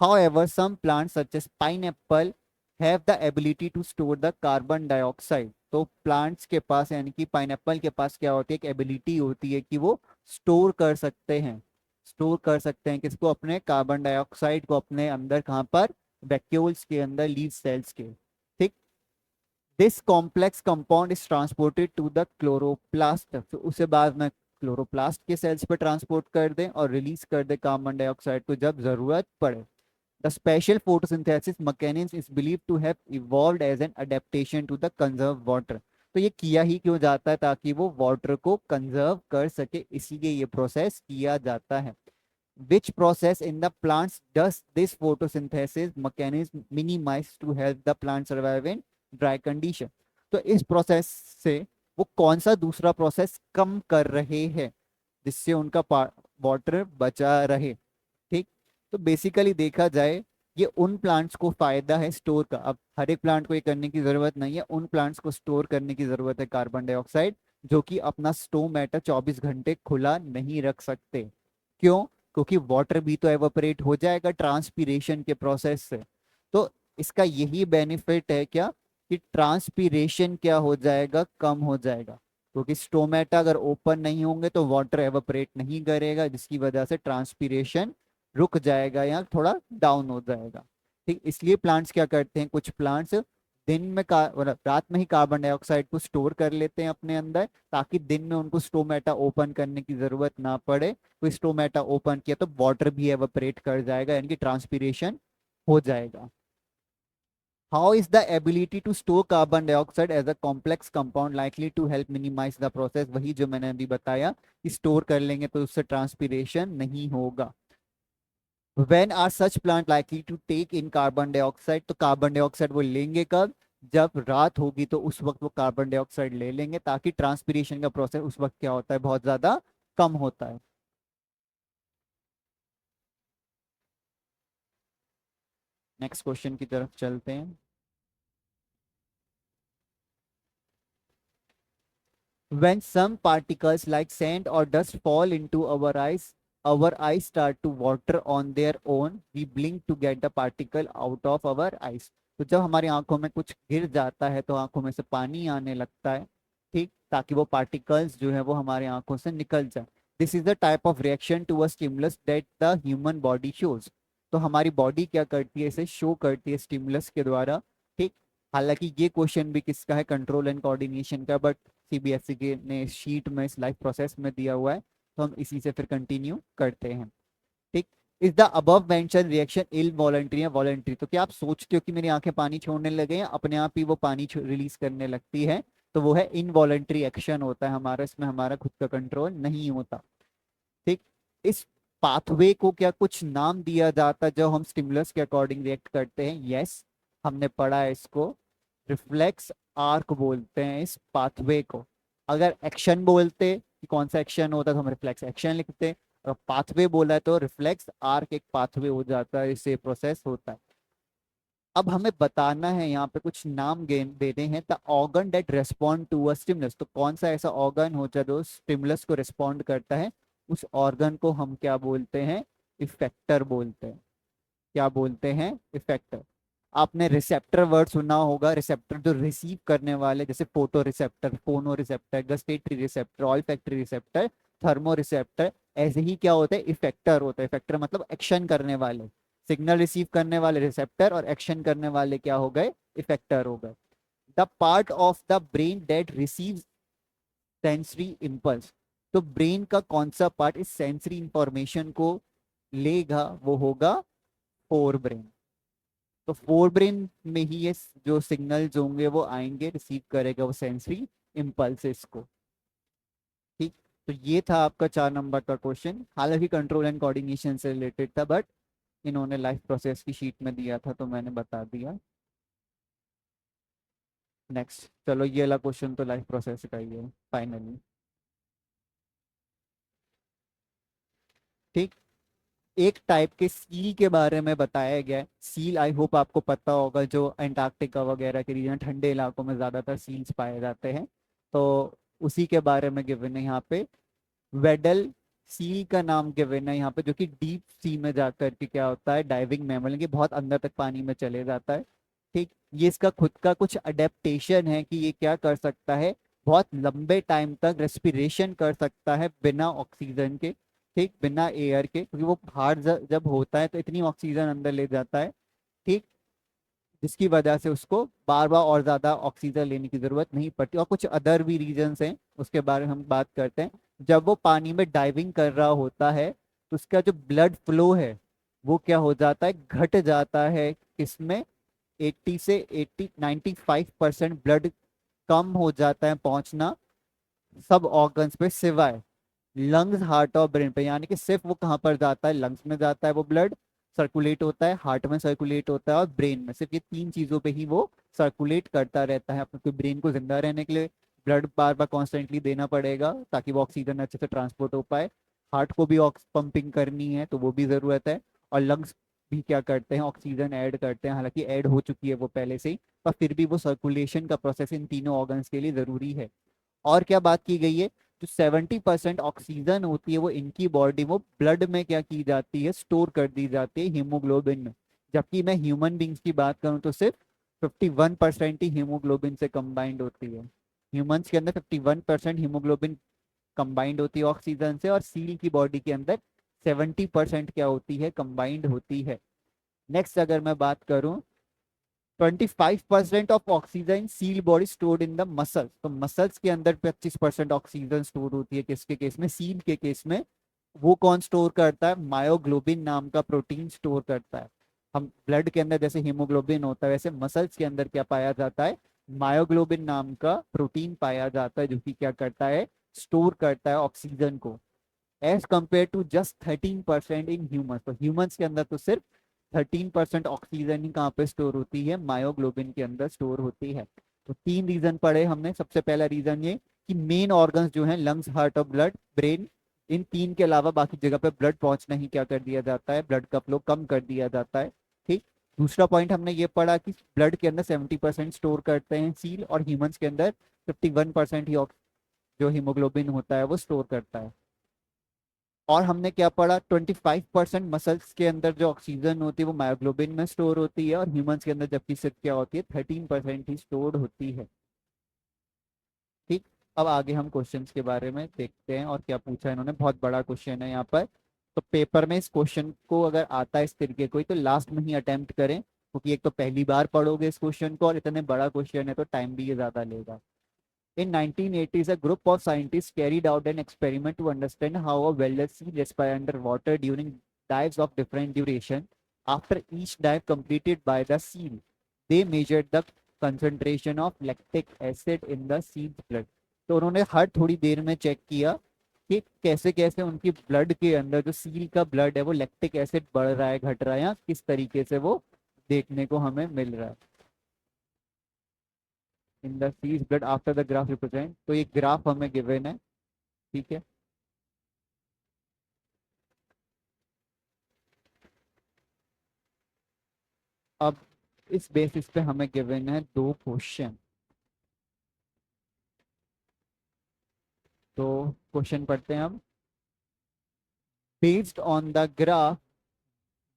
However, some plants such as pineapple have the ability to store the carbon dioxide। तो प्लांट्स के पास यानी कि पाइनएप्पल के पास क्या होती है, एक एबिलिटी होती है कि वो स्टोर कर सकते हैं, स्टोर कर सकते हैं किसको, अपने कार्बन डाइऑक्साइड को अपने अंदर, कहाँ पर, वैक्यूल्स के अंदर, लीव सेल्स के। ठीक, this complex compound is transported to the chloroplast, तो उसे बाद में क्लोरोप्लास्ट के सेल्स पे ट्रांसपोर्ट कर दें और रिलीज कर दे कार्बन डाइऑक्साइड को जब जरूरत पड़े। The special photosynthesis mechanism is believed to have evolved as an adaptation to the conserve water। तो ये किया ही क्यों जाता है, ताकि वो वाटर को कंजर्व कर सके, इसीलिए ये प्रोसेस किया जाता है। Which process in the plants does this photosynthesis mechanism minimize to help the plant survive in dry condition। तो इस प्रोसेस से वो कौन सा दूसरा प्रोसेस कम कर रहे हैं जिससे उनका वाटर बचा रहे। ठीक, तो बेसिकली देखा जाए ये उन प्लांट्स को फायदा है स्टोर का, अब हर एक प्लांट को ये करने की जरूरत नहीं है, उन प्लांट्स को स्टोर करने की जरूरत है कार्बन डाइऑक्साइड, जो कि अपना स्टोमेटा 24 घंटे खुला नहीं रख सकते। क्यों, क्योंकि वाटर भी तो एवापोरेट हो जाएगा ट्रांसपीरेशन के प्रोसेस से। तो इसका यही बेनिफिट है क्या, कि ट्रांसपीरेशन क्या हो जाएगा, कम हो जाएगा, क्योंकि स्टोमेटा अगर ओपन नहीं होंगे तो वाटर एवापोरेट नहीं करेगा, जिसकी वजह से ट्रांसपीरेशन रुक जाएगा या थोड़ा डाउन हो जाएगा। ठीक, इसलिए प्लांट्स क्या करते हैं, कुछ प्लांट्स दिन में मतलब रात में ही कार्बन डाइऑक्साइड को स्टोर कर लेते हैं अपने अंदर, ताकि दिन में उनको स्टोमेटा ओपन करने की जरूरत ना पड़े। तो स्टोमेटा ओपन किया तो वाटर भी एवापोरेट कर जाएगा, यानी कि ट्रांसपीरेशन हो जाएगा। How is the ability to store carbon dioxide as a complex compound likely to help minimize the process? वही जो मैंने अभी बताया कि स्टोर कर लेंगे तो उससे ट्रांसपीरेशन नहीं होगा। When are such plant likely to take in carbon dioxide? तो कार्बन डाइऑक्साइड वो लेंगे कब, जब रात होगी तो उस वक्त वो कार्बन डाइऑक्साइड ले लेंगे, ताकि ट्रांसपीरेशन का प्रोसेस उस वक्त क्या होता है, बहुत ज्यादा कम होता है। नेक्स्ट क्वेश्चन की तरफ चलते हैं। When some particles like sand or dust fall into our eyes start to water on their own, we blink to get the particle out of our eyes। तो जब हमारी आंखों में कुछ गिर जाता है तो आंखों में से पानी आने लगता है। ठीक, ताकि वो पार्टिकल्स जो है वो हमारे आंखों से निकल जाए। This is the type of reaction to a stimulus that the human body shows. तो हमारी बॉडी क्या करती है, इसे शो करती है स्टिमुलस के द्वारा। ठीक, हालांकि ये क्वेश्चन भी किसका है, कंट्रोल एंड कोऑर्डिनेशन का, बट सीबीएसई के ने शीट में इस लाइफ प्रोसेस में दिया हुआ है, तो हम इसी से फिर कंटिन्यू करते हैं। ठीक, is the above mention reaction involuntary या वॉलंटरी। तो क्या आप सोचते हो कि मेरी आंखें पानी छोड़ने लगे हैं, अपने आप ही वो पानी रिलीज करने लगती है, तो वो है इनवॉलंटरी एक्शन होता है हमारा, इसमें हमारा खुद का कंट्रोल नहीं होता। ठीक, इस पाथवे को क्या कुछ नाम दिया जाता है जब हम स्टिमुलस के अकॉर्डिंग रिएक्ट करते हैं? यस, हमने पढ़ा है इसको, रिफ्लेक्स आर्क बोलते हैं इस पाथवे को। अगर एक्शन बोलते कि कौन सा एक्शन होता तो हम रिफ्लेक्स एक्शन लिखते, और पाथवे बोला है तो रिफ्लेक्स आर्क एक पाथवे हो जाता है, इससे प्रोसेस होता है। अब हमें बताना है यहाँ पे कुछ नाम देने हैं, the organ that respond to a stimulus, तो कौन सा ऐसा ऑर्गन होता है जो स्टिमुलस को रिस्पॉन्ड करता है, उस ऑर्गन को हम क्या बोलते हैं, इफेक्टर बोलते हैं। क्या बोलते हैं, इफेक्टर। आपने रिसेप्टर वर्ड सुना होगा, रिसेप्टर जो रिसीव करने वाले, जैसे फोटो रिसेप्टर, फोनो receptor, gustatory receptor, olfactory receptor, thermo receptor. ऐसे ही क्या होता है, इफेक्टर होता है। इफेक्टर मतलब एक्शन करने वाले, सिग्नल रिसीव करने वाले रिसेप्टर, और एक्शन करने वाले क्या हो गए, इफेक्टर हो गए। The part of the brain that receives sensory impulse, तो ब्रेन का कौन सा पार्ट इस सेंसरी इंफॉर्मेशन को लेगा, वो होगा फोर ब्रेन। तो फोर ब्रेन में ही ये जो सिग्नल्स होंगे वो आएंगे, रिसीव करेगा वो सेंसरी इम्पल्सेस को। ठीक। तो ये था आपका 4 नंबर का क्वेश्चन, हालांकि कंट्रोल एंड कोऑर्डिनेशन से रिलेटेड था, बट इन्होंने लाइफ प्रोसेस की शीट में दिया था तो मैंने बता दिया। नेक्स्ट, चलो ये वाला क्वेश्चन तो लाइफ प्रोसेस का ही है फाइनली। ठीक। एक टाइप के सील के बारे में बताया गया है। सील आई होप आपको पता होगा, जो अंटार्कटिका वगैरह के रीजन, ठंडे इलाकों में ज्यादातर सील्स पाए जाते हैं, तो उसी के बारे में गिवन है यहाँ पे। वेडल सील का नाम गिवन है यहाँ पे, जो कि डीप सी में जाकर के क्या होता है, डाइविंग मैमल, के बहुत अंदर तक पानी में चले जाता है। ठीक। ये इसका खुद का कुछ अडेप्टेशन है कि ये क्या कर सकता है, बहुत लंबे टाइम तक रेस्पिरेशन कर सकता है बिना ऑक्सीजन के। ठीक, बिना एयर के, क्योंकि वो हार्ट जब होता है तो इतनी ऑक्सीजन अंदर ले जाता है। ठीक। जिसकी वजह से उसको बार बार और ज्यादा ऑक्सीजन लेने की जरूरत नहीं पड़ती, और कुछ अदर भी रीजंस हैं, उसके बारे में हम बात करते हैं। जब वो पानी में डाइविंग कर रहा होता है तो उसका जो ब्लड फ्लो है वो क्या हो जाता है, घट जाता है। किसमें, 80 से 95% ब्लड कम हो जाता है पहुंचना सब ऑर्गन्स पे, सिवाय लंग्स, हार्ट और ब्रेन पे। यानी कि सिर्फ वो कहाँ पर जाता है, लंग्स में जाता है वो ब्लड, सर्कुलेट होता है, हार्ट में सर्कुलेट होता है, और ब्रेन में। सिर्फ ये 3 चीजों पे ही वो सर्कुलेट करता रहता है। अपने ब्रेन को जिंदा रहने के लिए ब्लड बार बार कॉन्स्टेंटली देना पड़ेगा ताकि वो ऑक्सीजन अच्छे से ट्रांसपोर्ट हो पाए। हार्ट को भी पंपिंग करनी है तो वो भी जरूरत है। और लंग्स भी क्या करते हैं, ऑक्सीजन ऐड करते हैं, हालांकि ऐड हो चुकी है वो पहले से ही, पर फिर भी वो सर्कुलेशन का प्रोसेस इन तीनों ऑर्गन्स के लिए जरूरी है। और क्या बात की गई है, जो 70% ऑक्सीजन होती है वो इनकी बॉडी में ब्लड में क्या की जाती है, स्टोर कर दी जाती है हीमोग्लोबिन में। जबकि मैं ह्यूमन बींग्स की बात करूं तो सिर्फ 51% ही हीमोग्लोबिन से कंबाइंड होती है। ह्यूमंस के अंदर 51% हीमोग्लोबिन कंबाइंड होती है ऑक्सीजन से, और सील की बॉडी के अंदर 70% क्या होती है, कंबाइंड होती है। नेक्स्ट अगर मैं बात करूं, 25% of oxygen seal body stored in the muscles, तो मसल्स के अंदर 25% ऑक्सीजन स्टोर होती है। किसके केस में, सील के केस में। वो कौन स्टोर करता है, मायोग्लोबिन नाम का प्रोटीन स्टोर करता है। हम ब्लड के अंदर जैसे हीमोग्लोबिन होता है, वैसे मसल्स के अंदर क्या पाया जाता है, मायोग्लोबिन नाम का प्रोटीन पाया जाता है, जो कि क्या करता है, स्टोर करता है ऑक्सीजन को। As compare to just 13% in humans, तो ह्यूमंस के अंदर तो सिर्फ 13% ऑक्सीजन ही कहाँ पे स्टोर होती है, मायोग्लोबिन के अंदर स्टोर होती है। तो 3 रीजन पढ़े हमने। सबसे पहला रीजन ये कि मेन ऑर्गन्स जो हैं, लंग्स, हार्ट और ब्लड ब्रेन, इन 3 के अलावा बाकी जगह पे ब्लड पहुंचना ही क्या कर दिया जाता है, ब्लड का फ्लो कम कर दिया जाता है। ठीक। दूसरा पॉइंट हमने ये पढ़ा कि ब्लड के अंदर 70% स्टोर करते हैं सील, और ह्यूमंस के अंदर 51% ही जो हीमोग्लोबिन होता है वो स्टोर करता है। और हमने क्या पढ़ा, 25% मसल्स के अंदर जो ऑक्सीजन होती है वो मायोग्लोबिन में स्टोर होती है, और ह्यूमंस के अंदर जबकि सिर्फ क्या होती है, 13% ही स्टोर होती है। ठीक। अब आगे हम क्वेश्चंस के बारे में देखते हैं, और क्या पूछा है इन्होंने, बहुत बड़ा क्वेश्चन है यहाँ पर। तो पेपर में इस क्वेश्चन को अगर आता है इस तरीके कोई, तो लास्ट में ही अटेम्प्ट करें, क्योंकि एक तो पहली बार पढ़ोगे इस क्वेश्चन को, और इतने बड़ा क्वेश्चन है तो टाइम भी ये ज्यादा लेगा। In 1980s, a group of scientists carried out an experiment to understand how a whaler seal respires underwater during dives of different duration. After each dive completed by the seal, they measured the concentration of lactic acid in the seal's blood. तो उन्होंने हर थोड़ी देर में चेक किया कि कैसे कैसे उनकी ब्लड के अंदर, जो सील का ब्लड है, वो लैक्टिक एसिड बढ़ रहा है, घट रहा है, या किस तरीके से वो देखने को हमें मिल रहा है। इन द सीज blood after the graph represent, तो ये ग्राफ हमें गिवन है। ठीक है। अब इस बेसिस पे हमें गिवन है दो क्वेश्चन। तो क्वेश्चन पढ़ते हैं हम। Based on the graph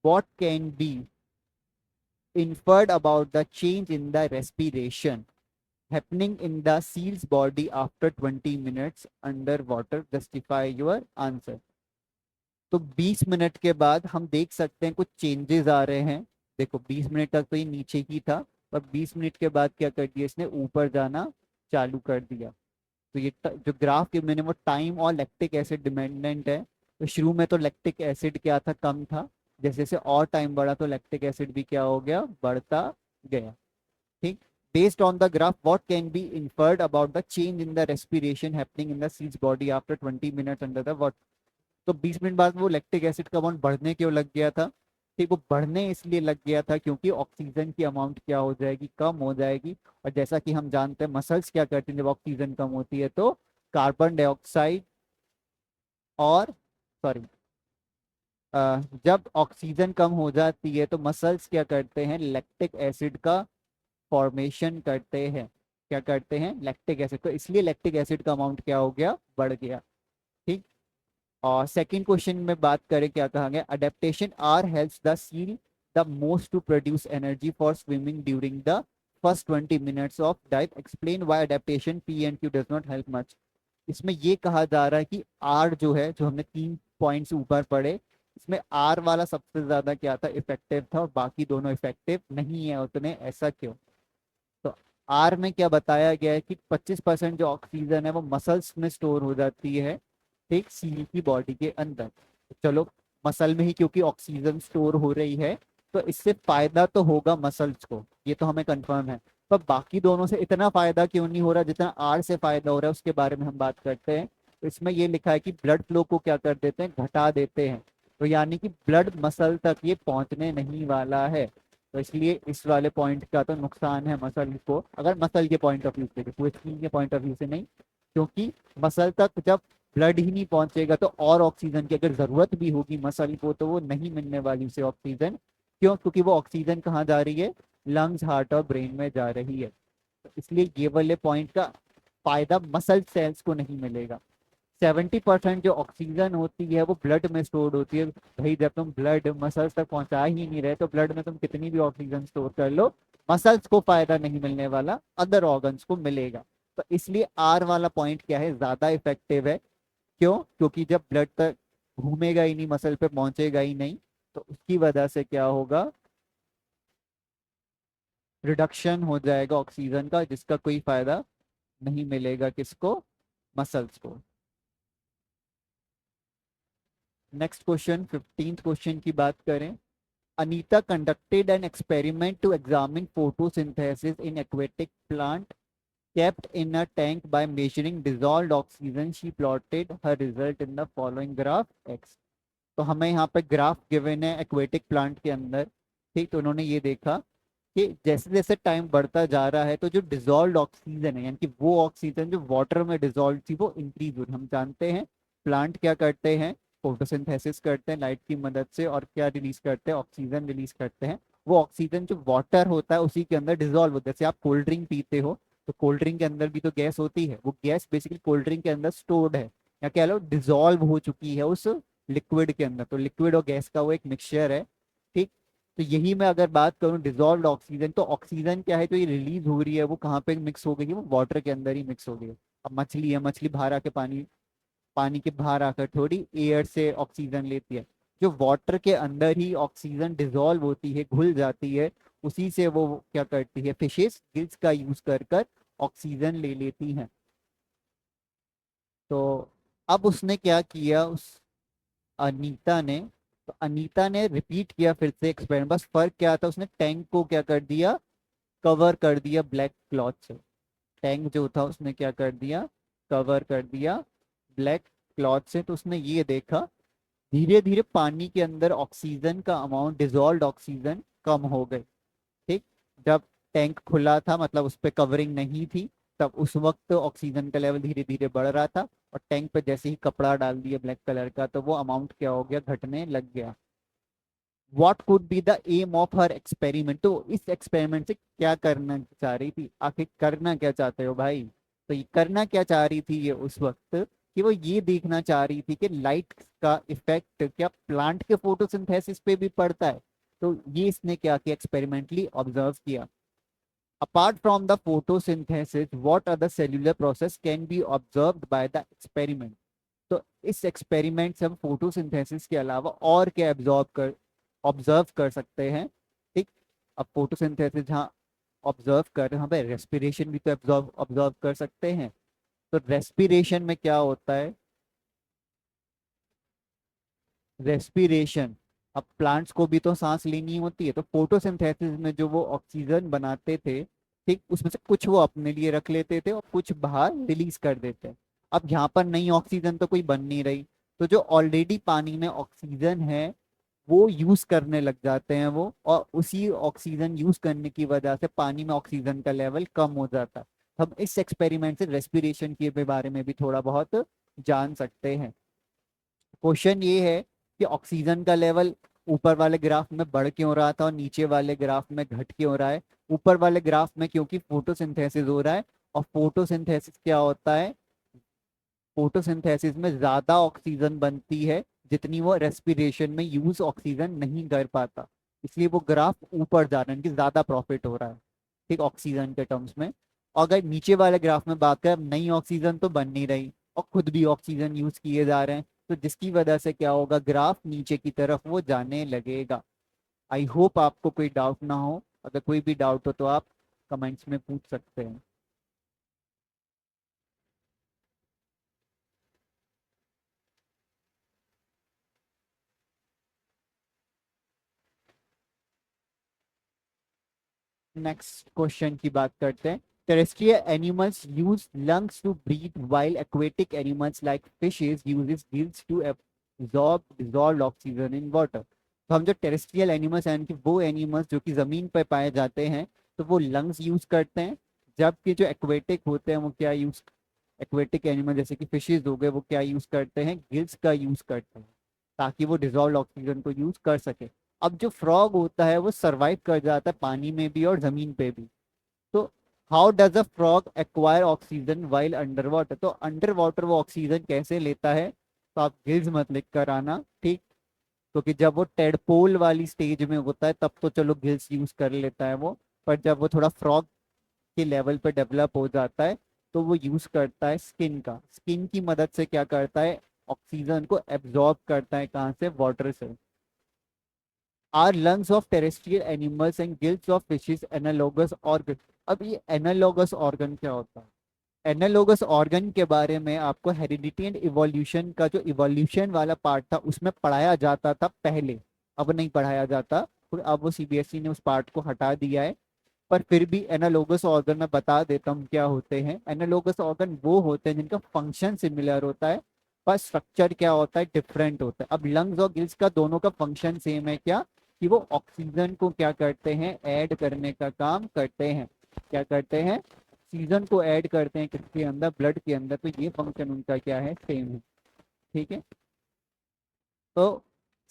what can B inferred about the change in the respiration happening in the seal's body after 20 minutes underwater? Justify your answer. तो 20 मिनट के बाद हम देख सकते हैं कुछ चेंजेस आ रहे हैं। देखो 20 मिनट तक तो ये नीचे ही था, पर 20 मिनट के बाद क्या कर दिया इसने, ऊपर जाना चालू कर दिया। तो ये जो ग्राफ के मैंने वो टाइम और लैक्टिक एसिड डिपेंडेंट है। तो शुरू में तो लैक्टिक एसिड क्या था, कम था। जैसे जैसे और टाइम बढ़ा तो लैक्टिक एसिड भी क्या हो गया, बढ़ता गया। ठीक। Based on the graph what can be inferred about the change in the respiration happening in the seal's body after 20 minutes under the water. तो 20 मिनट बाद वो लैक्टिक एसिड का अमाउंट बढ़ने क्यों लग गया था? ठीक, वो बढ़ने इसलिए लग गया था क्योंकि ऑक्सीजन की अमाउंट क्या हो जाएगी, कम हो जाएगी। और जैसा कि हम जानते हैं मसल्स क्या करती हैं जब ऑक्सीजन कम होती है, तो कार्बन डाइऑक्साइड और सॉरी जब ऑक्सीजन कम हो जाती है तो मसल्स क्या करते हैं, लैक्टिक एसिड का फॉर्मेशन करते हैं। क्या करते हैं, लैक्टिक एसिड। तो इसलिए लैक्टिक एसिड का अमाउंट क्या हो गया, बढ़ गया। ठीक। और सेकंड क्वेश्चन में बात करें, क्या कहा गया, adaptation are helps the seal the most to produce energy for swimming during the first 20 minutes of dive, explain why adaptation P and Q does not help much. इसमें ये कहा जा रहा है कि आर जो है, जो हमने 3 पॉइंट्स ऊपर पढ़े, इसमें आर वाला सबसे ज्यादा क्या था, इफेक्टिव था, और बाकी दोनों इफेक्टिव नहीं है उतने। ऐसा क्यों? तो आर में क्या बताया गया है कि 25% जो ऑक्सीजन है वो मसल्स में स्टोर हो जाती है, ठीक, सील की बॉडी के अंदर। तो चलो, मसल में ही क्योंकि ऑक्सीजन स्टोर हो रही है तो इससे फायदा तो होगा मसल्स को, ये तो हमें कंफर्म है। पर बाकी दोनों से इतना फायदा क्यों नहीं हो रहा जितना आर से फायदा हो रहा है, उसके बारे में हम बात करते हैं। तो इसमें ये लिखा है कि ब्लड फ्लो को क्या कर देते हैं, घटा देते हैं। तो यानी कि ब्लड मसल तक ये पहुंचने नहीं वाला है। तो इसलिए इस वाले पॉइंट का तो नुकसान है मसल को, अगर मसल के पॉइंट ऑफ व्यू से, पूरे स्किन के पॉइंट ऑफ व्यू से नहीं। क्योंकि मसल तक जब ब्लड ही नहीं पहुंचेगा तो और ऑक्सीजन की अगर जरूरत भी होगी मसल को तो वो नहीं मिलने वाली उसे ऑक्सीजन। क्यों? क्योंकि वो ऑक्सीजन कहाँ जा रही है, लंग्स, हार्ट और ब्रेन में जा रही है। तो इसलिए ये वाले पॉइंट का फायदा मसल सेल्स को नहीं मिलेगा। 70% जो ऑक्सीजन होती है वो ब्लड में स्टोर होती है। भाई जब तुम ब्लड मसल्स तक पहुंचा ही नहीं रहे तो ब्लड में तुम कितनी भी ऑक्सीजन स्टोर कर लो, मसल्स को फायदा नहीं मिलने वाला, अदर ऑर्गन्स को मिलेगा। तो इसलिए आर वाला पॉइंट क्या है, ज्यादा इफेक्टिव है। क्यों? क्योंकि जब ब्लड तक घूमेगा ही नहीं, मसल पे पहुंचेगा ही नहीं, तो उसकी वजह से क्या होगा, रिडक्शन हो जाएगा ऑक्सीजन का, जिसका कोई फायदा नहीं मिलेगा किसको, मसल्स को। नेक्स्ट क्वेश्चन, 15th क्वेश्चन की बात करें। Anita conducted an experiment to examine photosynthesis in aquatic plant kept in a tank by measuring dissolved oxygen. She plotted her result in the following graph X. तो हमें यहाँ पे ग्राफ गिवन है एक्वेटिक प्लांट के अंदर। ठीक, तो उन्होंने ये देखा कि जैसे जैसे टाइम बढ़ता जा रहा है तो जो डिजोल्व ऑक्सीजन है, यानी कि वो ऑक्सीजन जो वाटर में डिजोल्व थी वो इंक्रीज हुई। हम जानते हैं प्लांट क्या करते हैं, फोटोसिंथेसिस करते हैं लाइट की मदद से, और क्या रिलीज करते हैं, ऑक्सीजन रिलीज करते हैं। वो ऑक्सीजन जो वाटर होता है उसी के अंदर डिजोल्व होता है। जैसे आप कोल्ड ड्रिंक पीते हो तो कोल्ड ड्रिंक के अंदर भी तो गैस होती है, वो गैस बेसिकली कोल्ड ड्रिंक के अंदर स्टोर्ड है, या कह लो डिजोल्व हो चुकी है उस लिक्विड के अंदर। तो लिक्विड और गैस का वो एक मिक्सचर है। ठीक। तो यही मैं अगर बात करूं डिजोल्व ऑक्सीजन, तो ऑक्सीजन क्या है जो ये रिलीज हो रही है वो कहाँ पे मिक्स हो गई है, वो वाटर के अंदर ही मिक्स हो गई है। अब मछली है, मछली बाहर आके पानी, पानी के बाहर आकर थोड़ी एयर से ऑक्सीजन लेती है। जो वाटर के अंदर ही ऑक्सीजन डिजोल्व होती है, घुल जाती है, उसी से वो क्या करती है, फिशेस गिल्स का यूज कर कर ऑक्सीजन ले लेती हैं। तो अब उसने क्या किया, उस अनीता ने, तो अनीता ने रिपीट किया फिर से एक्सपेरिमेंट। बस फर्क क्या था, उसने टैंक को क्या कर दिया, कवर कर दिया ब्लैक क्लॉथ से। टैंक जो था उसने क्या कर दिया, कवर कर दिया ब्लैक क्लॉथ से। तो उसने ये देखा धीरे धीरे पानी के अंदर ऑक्सीजन का अमाउंट, डिजोल्व ऑक्सीजन कम हो गए। ठीक। जब टैंक खुला था मतलब उस पर कवरिंग नहीं थी, तब उस वक्त ऑक्सीजन का लेवल धीरे धीरे बढ़ रहा था। और टैंक पे जैसे ही कपड़ा डाल दिया ब्लैक कलर का तो वो अमाउंट क्या हो गया, घटने लग गया। What could be the aim of her experiment, तो इस एक्सपेरिमेंट से क्या करना चाह रही थी, आखिर करना क्या चाहते हो भाई। तो ये करना क्या चाह रही थी ये उस वक्त, कि वो ये देखना चाह रही थी कि लाइट का इफेक्ट क्या प्लांट के फोटोसिंथेसिस पे भी पड़ता है। तो ये इसने क्या किया, एक्सपेरिमेंटली ऑब्जर्व किया। Apart from the photosynthesis what other cellular process can be observed by the experiment. तो इस एक्सपेरिमेंट से हम फोटोसिंथेसिस के अलावा और क्या ऑब्जर्व कर सकते हैं। ठीक, अब फोटोसिंथेसिस जहाँ ऑब्जर्व कर रहे हैं, हमें रेस्पिरेशन भी तो ऑब्जर्व ऑब्जर्व कर सकते हैं। तो रेस्पिरेशन में क्या होता है, रेस्पिरेशन, अब प्लांट्स को भी तो सांस लेनी होती है, तो फोटोसिंथेसिस में जो वो ऑक्सीजन बनाते थे, ठीक, उसमें से कुछ वो अपने लिए रख लेते थे और कुछ बाहर रिलीज कर देते हैं। अब यहाँ पर नई ऑक्सीजन तो कोई बन नहीं रही, तो जो ऑलरेडी पानी में ऑक्सीजन है वो यूज करने लग जाते हैं वो, और उसी ऑक्सीजन यूज करने की वजह से पानी में ऑक्सीजन का लेवल कम हो जाता है। तो हम इस एक्सपेरिमेंट से रेस्पिरेशन के बारे में भी थोड़ा बहुत जान सकते हैं। क्वेश्चन ये है कि ऑक्सीजन का लेवल ऊपर वाले ग्राफ में बढ़ क्यों रहा था और नीचे वाले ग्राफ में घट क्यों रहा है। ऊपर वाले ग्राफ में क्योंकि फोटोसिंथेसिस हो रहा है, और फोटोसिंथेसिस क्या होता है, फोटोसिंथेसिस में ज्यादा ऑक्सीजन बनती है जितनी वो रेस्पिरेशन में यूज ऑक्सीजन नहीं कर पाता, इसलिए वो ग्राफ ऊपर जा रहा है, इनकी ज्यादा प्रॉफिट हो रहा है, ठीक, ऑक्सीजन के टर्म्स में। और अगर नीचे वाले ग्राफ में बात करें, नई ऑक्सीजन तो बन नहीं रही और खुद भी ऑक्सीजन यूज किए जा रहे हैं, तो जिसकी वजह से क्या होगा, ग्राफ नीचे की तरफ वो जाने लगेगा। आई होप आपको कोई डाउट ना हो, अगर कोई भी डाउट हो तो आप कमेंट्स में पूछ सकते हैं। नेक्स्ट क्वेश्चन की बात करते हैं। Terrestrial animals use lungs to breathe while aquatic animals like fishes uses gills to absorb dissolved oxygen in water. तो हम जो टेरेस्ट्रियल एनिमल्स हैं, कि वो एनिमल्स जो कि जमीन पर पाए जाते हैं, तो वो लंग्स यूज करते हैं, जबकि जो एक्वेटिक होते हैं वो क्या यूज, एक्वेटिक एनिमल जैसे कि फिशेज हो गए, वो क्या यूज करते हैं, गिल्स का यूज करते हैं, ताकि वो डिजॉल्व ऑक्सीजन को यूज कर सके। अब जो फ्रॉग होता है वो सरवाइव कर जाता है पानी में भी और जमीन पे भी। तो how does a frog acquire oxygen while under water, तो अंडर वाटर वो ऑक्सीजन कैसे लेता है। तो आप गिल्स मत लिख कर आना, ठीक, क्योंकि जब वो टेडपोल वाली स्टेज में होता है तब तो चलो गिल्स यूज कर लेता है वो, पर जब वो थोड़ा फ्रॉग के लेवल पे डेवलप हो जाता है तो वो यूज करता है स्किन का, स्किन की मदद से क्या करता है, ऑक्सीजन को एब्जॉर्ब करता है, कहाँ से, वाटर से। Are lungs of terrestrial animals and gills of fishes analogous organ. अब ये एनालोगस ऑर्गन क्या होता है, एनालोगस ऑर्गन के बारे में आपको हेरिडिटी एंड इवोल्यूशन का जो इवोल्यूशन वाला पार्ट था उसमें पढ़ाया जाता था पहले, अब नहीं पढ़ाया जाता, और अब वो सीबीएसई ने उस पार्ट को हटा दिया है। पर फिर भी एनालोगस ऑर्गन मैं बता देता हूँ क्या होते हैं। एनालोगस ऑर्गन वो होते हैं जिनका फंक्शन सिमिलर होता है, पर स्ट्रक्चर क्या होता है, डिफरेंट होता है। अब लंग्स और गिल्स का दोनों का फंक्शन सेम है क्या, कि वो ऑक्सीजन को क्या करते हैं, ऐड करने का काम करते हैं, क्या करते हैं, ऑक्सीजन को ऐड करते हैं किसके अंदर, ब्लड के अंदर। तो ये फंक्शन उनका क्या है, सेम है, ठीक है। तो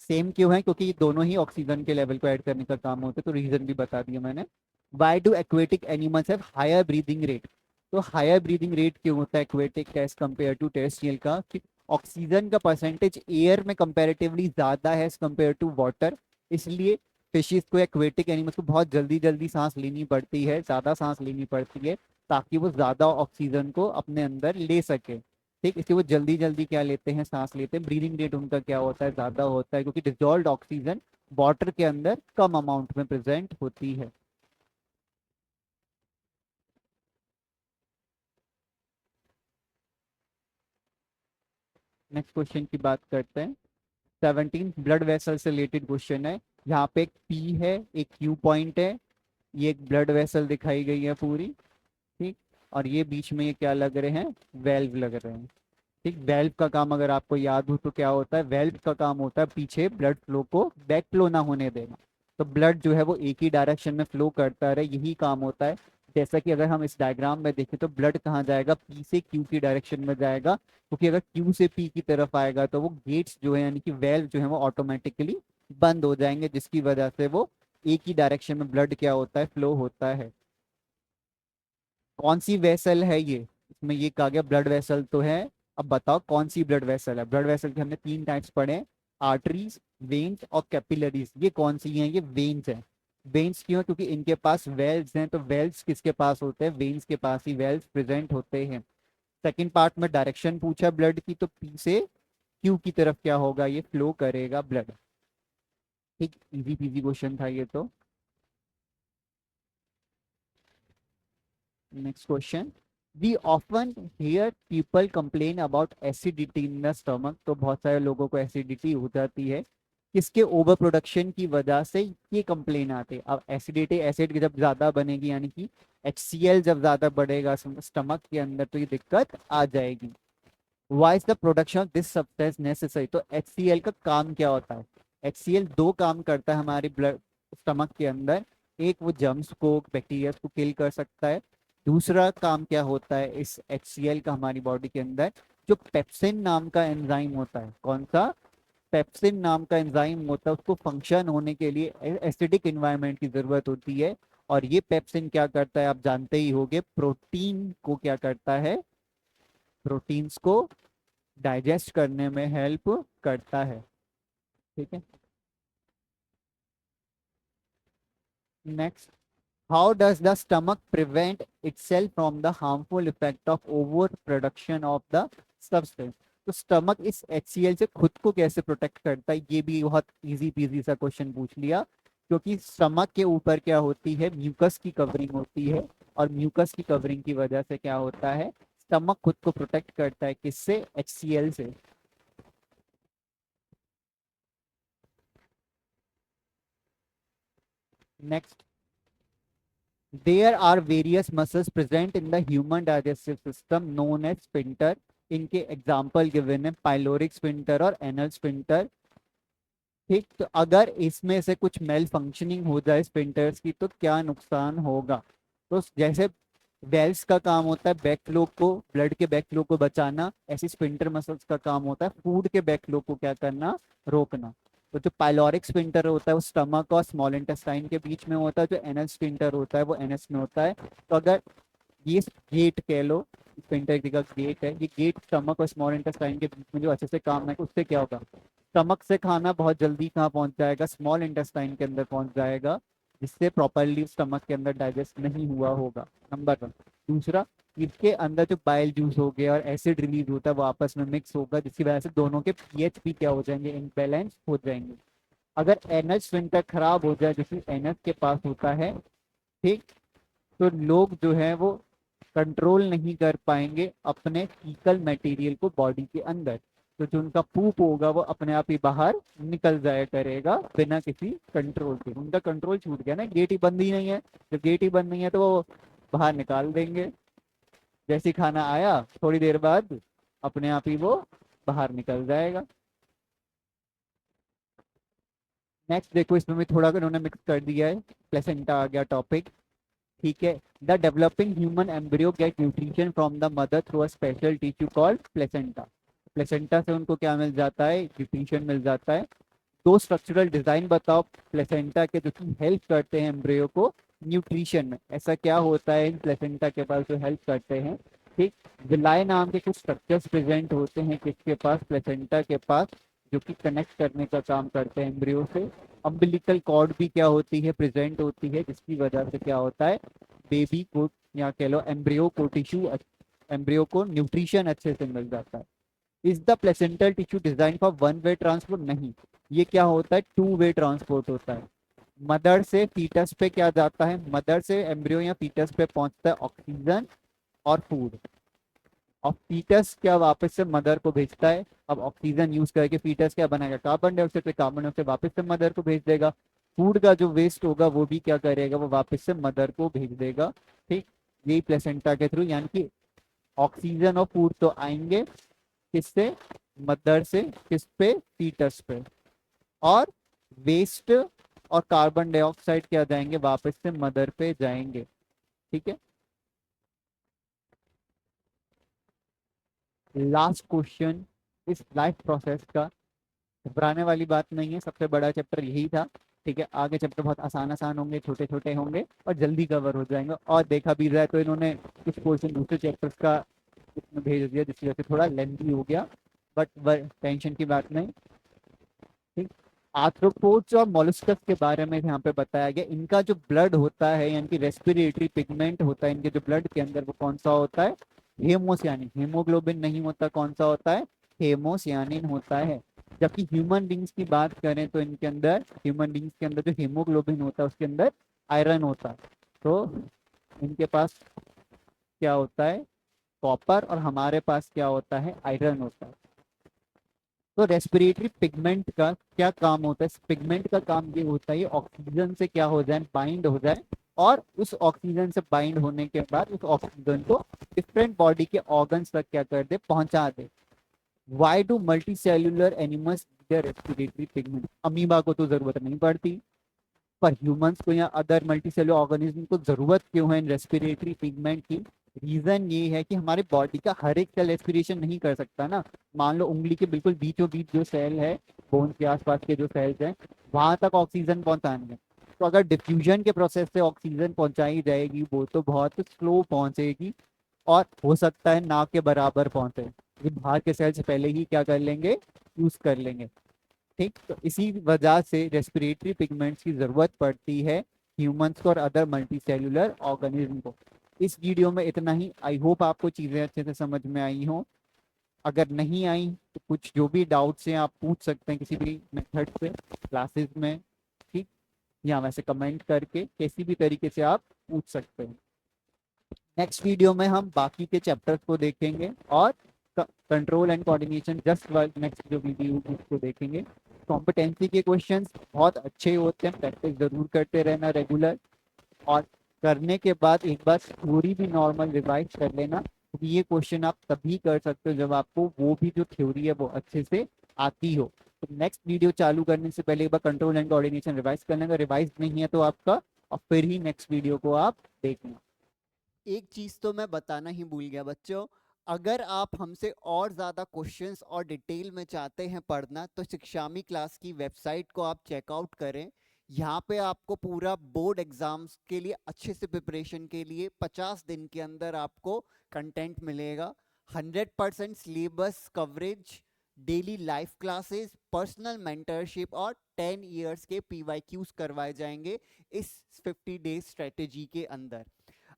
सेम क्यों है, क्योंकि ये दोनों ही ऑक्सीजन के लेवल को ऐड करने का काम होता है, तो रीजन भी बता दिया मैंने। Why do aquatic animals have higher breathing rate, तो हायर ब्रीदिंग रेट क्यों होता है aquatic as compare to terrestrial का, कि ऑक्सीजन का परसेंटेज एयर में कंपेरेटिवली ज्यादा है एज कम्पेयर टू वाटर, इसलिए फिशेस को, एक्वेटिक एनिमल्स को बहुत जल्दी जल्दी सांस लेनी पड़ती है, ज्यादा सांस लेनी पड़ती है, ताकि वो ज्यादा ऑक्सीजन को अपने अंदर ले सके, ठीक, इसलिए वो जल्दी जल्दी क्या लेते हैं, सांस लेते हैं, ब्रीदिंग रेट उनका क्या होता है, ज्यादा होता है, क्योंकि डिजॉल्व्ड ऑक्सीजन वाटर के अंदर कम अमाउंट में प्रेजेंट होती है। नेक्स्ट क्वेश्चन की बात करते हैं। 17 ब्लड वेसल से रिलेटेड क्वेश्चन है। यहाँ पे एक पी है, एक क्यू पॉइंट है, ये एक ब्लड वेसल दिखाई गई है पूरी, ठीक, और ये बीच में ये क्या लग रहे हैं, वेल्व लग रहे हैं, ठीक। वेल्व का काम अगर आपको याद हो तो क्या होता है, वेल्व का काम होता है पीछे ब्लड फ्लो को बैक फ्लो ना होने देना, तो ब्लड जो है वो एक ही डायरेक्शन में फ्लो करता रहे, यही काम होता है। जैसा कि अगर हम इस डायग्राम में देखें तो ब्लड कहाँ जाएगा, पी से क्यू की डायरेक्शन में जाएगा, क्योंकि अगर क्यू से पी की तरफ आएगा तो वो गेट्स जो है यानी कि वेल्व जो है वो ऑटोमेटिकली बंद हो जाएंगे, जिसकी वजह से वो एक ही डायरेक्शन में ब्लड क्या होता है, फ्लो होता है। कौन सी वेसल है ये, इसमें ये कहा गया ब्लड वेसल तो है। अब बताओ कौन सी ब्लड वेसल है। ब्लड वेसल के हमने तीन टाइप्स पढ़े, आर्टरीज, वेन्स और कैपिलरीज। ये कौन सी हैं, ये वेन्स हैं। वेन्स क्यों, क्योंकि इनके पास वेल्स हैं। तो वेल्स किसके पास होते हैं, वेन्स के पास ही वेल्स प्रेजेंट होते हैं। सेकंड पार्ट में डायरेक्शन पूछा ब्लड की, तो पी से क्यू की तरफ क्या होगा, ये फ्लो करेगा ब्लड। ठीक, इजी पीजी क्वेश्चन था ये तो। Next question, we often hear people complain about acidity in the stomach. तो बहुत सारे लोगों को एसिडिटी हो जाती है, किसके ओवर प्रोडक्शन की वजह से ये कंप्लेन आते हैं। अब एसिडिटी, एसिड जब ज्यादा बनेगी यानी कि HCl जब ज्यादा बढ़ेगा स्टमक के अंदर, तो ये दिक्कत आ जाएगी। Why is the production of this substance necessary. तो HCl का काम क्या होता है, HCl दो काम करता है हमारे ब्लड स्टमक के अंदर। एक, वो जर्म्स को, बैक्टीरिया को किल कर सकता है। दूसरा काम क्या होता है इस HCl का हमारी बॉडी के अंदर, जो पेप्सिन नाम का एंजाइम होता है। कौन सा, पेप्सिन नाम का एंजाइम होता है, उसको फंक्शन होने के लिए एसिडिक इन्वायरमेंट की जरूरत होती है। और ये पेप्सिन क्या करता है, आप जानते ही होंगे, प्रोटीन को क्या करता है, प्रोटीन्स को डाइजेस्ट करने में हेल्प करता है। ठीक है, next, how does the stomach prevent itself from the harmful effect of over production of the substance. तो स्टमक इस HCl से खुद को कैसे प्रोटेक्ट करता है, ये भी बहुत इजी पीजी सा क्वेश्चन पूछ लिया। क्योंकि स्टमक के ऊपर क्या होती है, म्यूकस की कवरिंग होती है। और म्यूकस की कवरिंग की वजह से क्या होता है, स्टमक खुद को प्रोटेक्ट करता है, किससे, HCl से। Next, there are various muscles present in the human digestive system known as sphincter. इनके एग्जाम्पल गिवन है, पाइलोरिक स्फिंक्टर और एनल स्फिंक्टर। ठीक, तो अगर इसमें से कुछ मेल फंक्शनिंग हो जाए स्फिंक्टर्स की, तो क्या नुकसान होगा। तो जैसे वेल्स का काम होता है बैक फ्लो को, ब्लड के बैक फ्लो को बचाना, ऐसे स्फिंक्टर मसल्स का काम होता है फूड के बैक फ्लो को क्या करना, रोकना। तो जो पाइलोरिक स्फिंक्टर होता है वो स्टमक और स्मॉल इंटेस्टाइन के बीच में होता है, जो एनल स्फिंक्टर होता है वो एनएस में होता है। तो अगर ये गेट कह लो, स्फिंक्टर का गेट है, ये गेट स्टमक और स्मॉल इंटेस्टाइन के बीच में जो अच्छे से काम है, उससे क्या होगा, स्टमक से खाना बहुत जल्दी कहाँ पहुंच जाएगा, स्मॉल इंटेस्टाइन के अंदर पहुंच जाएगा, जिससे प्रॉपरली स्टमक के अंदर डाइजेस्ट नहीं हुआ होगा। Number one. दूसरा, इसके अंदर जो बाइल जूस हो गया और एसिड रिलीज होता है वो आपस में मिक्स होगा, जिसकी वजह से दोनों के पीएच भी क्या हो जाएंगे, इनबैलेंस हो जाएंगे। अगर एनएच स्फिंक्टर खराब हो जाए, जैसे एनएच के पास होता है, ठीक, तो लोग जो है वो कंट्रोल नहीं कर पाएंगे अपने फीकल मटेरियल को बॉडी के अंदर। तो जो उनका पूप होगा वो अपने आप ही बाहर निकल जाया करेगा बिना किसी कंट्रोल के। उनका कंट्रोल छूट गया ना, गेट ही बंद ही नहीं है। जब गेट ही बंद नहीं है तो वो बाहर निकाल देंगे। जैसे ही खाना आया थोड़ी देर बाद अपने आप ही वो बाहर निकल जाएगा। नेक्स्ट देखो, इसमें भी थोड़ा इन्होंने मिक्स कर दिया है, प्लेसेंटा आ गया टॉपिक। ठीक है, the developing human embryo get nutrition from the mother through a special tissue called placenta. Placenta से उनको क्या मिल जाता है, न्यूट्रिशन मिल जाता है। दो स्ट्रक्चरल डिजाइन बताओ प्लेसेंटा के, जो कि हेल्प करते हैं एम्ब्रियो को न्यूट्रिशन में। ऐसा क्या होता है इन प्लेसेंटा के पास जो हेल्प करते हैं। ठीक, विलाय नाम के कुछ स्ट्रक्चर्स प्रेजेंट होते हैं किसके पास, प्लेसेंटा के पास, जो कि कनेक्ट करने का काम करते हैं एम्ब्रियो से। अम्बिलिकल कॉर्ड भी क्या होती है, प्रेजेंट होती है, जिसकी वजह से क्या होता है, बेबी को या कह लो एम्ब्रियो को टिश्यू, एम्ब्रियो को न्यूट्रिशन अच्छे से मिल जाता है। Is the placental tissue design for one way transport, नहीं, ये क्या होता है, टू वे ट्रांसपोर्ट होता है। मदर से फीटस पे क्या जाता है, मदर से एम्ब्रियो या फीटस पे पहुंचता है ऑक्सीजन और फूड, और फीटस क्या वापस से मदर को भेजता है। अब ऑक्सीजन यूज करके फीटस क्या बनाएगा, कार्बन डाइऑक्साइड, पे कार्बन डाइऑक्साइड वापस से मदर को भेज देगा। फूड का जो वेस्ट होगा वो भी क्या करेगा, वो वापस से मदर को भेज देगा। ठीक, यही प्लेसेंटा के थ्रू, यानी कि ऑक्सीजन और फूड तो आएंगे किससे, मदर से, किस पे, फीटस पे। और वेस्ट और कार्बन डाइऑक्साइड क्या जाएंगे, वापस से मदर पे जाएंगे। ठीक है, लास्ट क्वेश्चन इस लाइफ प्रोसेस का, घबराने वाली बात नहीं है, सबसे बड़ा चैप्टर यही था। ठीक है, आगे चैप्टर बहुत आसान आसान होंगे, छोटे छोटे होंगे और जल्दी कवर हो जाएंगे। और देखा भी जाए तो इन्होंने कुछ पोर्शन दूसरे चैप्टर्स का इसमें भेज दिया, जिसकी वजह से थोड़ा लेंथी हो गया, बट टेंशन की बात नहीं। ठीक, आर्थ्रोपोड्स और मोलस्कस के बारे में यहाँ पे बताया गया। इनका जो ब्लड होता है, यानी कि रेस्पिरेटरी पिगमेंट होता है इनके जो ब्लड के अंदर, वो कौन सा होता है? हेमोसियानिन। हीमोग्लोबिन नहीं होता, कौन सा होता है? हेमोसियानिन होता है। जबकि ह्यूमन बींग्स की बात करें तो इनके अंदर, ह्यूमन बींग्स के अंदर जो हीमोग्लोबिन होता है उसके अंदर आयरन होता है। तो इनके पास क्या होता है? कॉपर। और हमारे पास क्या होता है? आयरन होता है। तो रेस्पिरेटरी पिगमेंट का क्या काम होता है? इस पिगमेंट का काम ये होता है ऑक्सीजन से क्या हो जाए? बाइंड हो जाए, और उस ऑक्सीजन से बाइंड होने के बाद उस ऑक्सीजन को डिफरेंट बॉडी के ऑर्गन्स तक क्या कर दे? पहुंचा दे। Why do multi cellular animals respiratory pigment? Amoeba को तो जरूरत नहीं पड़ती, पर ह्यूमंस को या अदर मल्टीसेलुलर ऑर्गेनिज्म को जरूरत क्यों है इन रेस्पिरेटरी पिगमेंट की? रीजन ये है कि हमारी बॉडी का हर एक सेल रेस्पिरेशन नहीं कर सकता ना। मान लो उंगली के बिल्कुल बीचों बीच जो सेल है, बोन के आसपास के जो सेल्स हैं, वहां तक ऑक्सीजन पहुंचानी है। तो अगर डिफ्यूजन के प्रोसेस से ऑक्सीजन पहुंचाई जाएगी, वो तो बहुत स्लो पहुंचेगी, और हो सकता है ना के बराबर पहुंचे। ये बाहर के सेल से पहले ही क्या कर लेंगे? यूज कर लेंगे। ठीक, तो इसी वजह से रेस्पिरेटरी पिगमेंट्स की जरूरत पड़ती है ह्यूमंस को और अदर मल्टी सेल्यूलर ऑर्गेनिज्म को। इस वीडियो में इतना ही। आई होप आपको चीजें अच्छे से समझ में आई हो। अगर नहीं आई तो कुछ जो भी डाउट्स हैं आप पूछ सकते हैं किसी भी मेथड से क्लासेस में। ठीक, या वैसे कमेंट करके किसी भी तरीके से आप पूछ सकते हैं। नेक्स्ट वीडियो में हम बाकी के चैप्टर्स को देखेंगे, और control and coordination just next जो वीडियो उसको देखेंगे। कॉम्पिटेंसी के क्वेश्चंस बहुत अच्छे होते हैं, प्रैक्टिस जरूर करते रहना रेगुलर, और करने के बाद एक बार थ्योरी भी नॉर्मल रिवाइज कर लेना, क्योंकि ये क्वेश्चन आप तभी कर सकते हो जब आपको वो भी जो थ्योरी है वो अच्छे से आती हो। तो नेक्स्ट वीडियो चालू करने से पहले एक बार कंट्रोल एंड कोऑर्डिनेशन रिवाइज कर लेंगे। रिवाइज नहीं है तो आपका, और फिर ही नेक्स्ट वीडियो को आप देखना। एक चीज तो मैं बताना ही भूल गया बच्चों, अगर आप हमसे और ज़्यादा क्वेश्चंस और डिटेल में चाहते हैं पढ़ना, तो शिक्षामी क्लास की वेबसाइट को आप चेकआउट करें। यहाँ पे आपको पूरा बोर्ड एग्जाम्स के लिए अच्छे से प्रिपरेशन के लिए 50 दिन के अंदर आपको कंटेंट मिलेगा। 100% syllabus coverage, daily life classes, personal mentorship और 10 इयर्स के PYQs करवाए जाएंगे इस 50 डेज स्ट्रेटेजी के अंदर।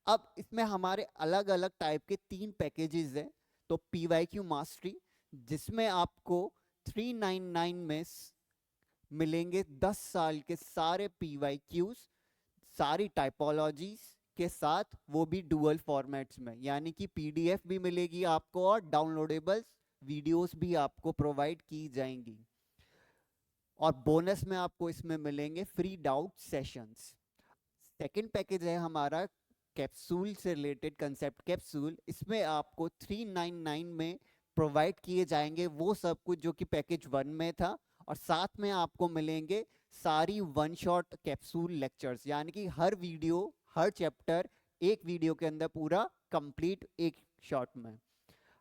अब इसमें हमारे अलग अलग टाइप के 3 पैकेजेस हैं। तो PYQ मास्टरी, जिसमें आपको 399 में मिलेंगे 10 साल के सारे PYQs, सारी टाइपोलॉजीज के साथ, वो भी डुअल फॉर्मेट्स में, यानी कि PDF भी मिलेगी आपको और डाउनलोडेबल वीडियोस भी आपको प्रोवाइड की जाएंगी। और बोनस में आपको इसमें मिलेंगे free doubt sessions. Second package है हमारा कैप्सूल से रिलेटेड, कंसेप्ट कैप्सूल। इसमें आपको 399 में प्रोवाइड किए जाएंगे वो सब कुछ जो कि पैकेज 1 में था, और साथ में आपको मिलेंगे सारी वन शॉट कैप्सूल लेक्चर्स, यानी कि हर वीडियो, हर चैप्टर एक वीडियो के अंदर पूरा कंप्लीट एक शॉट में।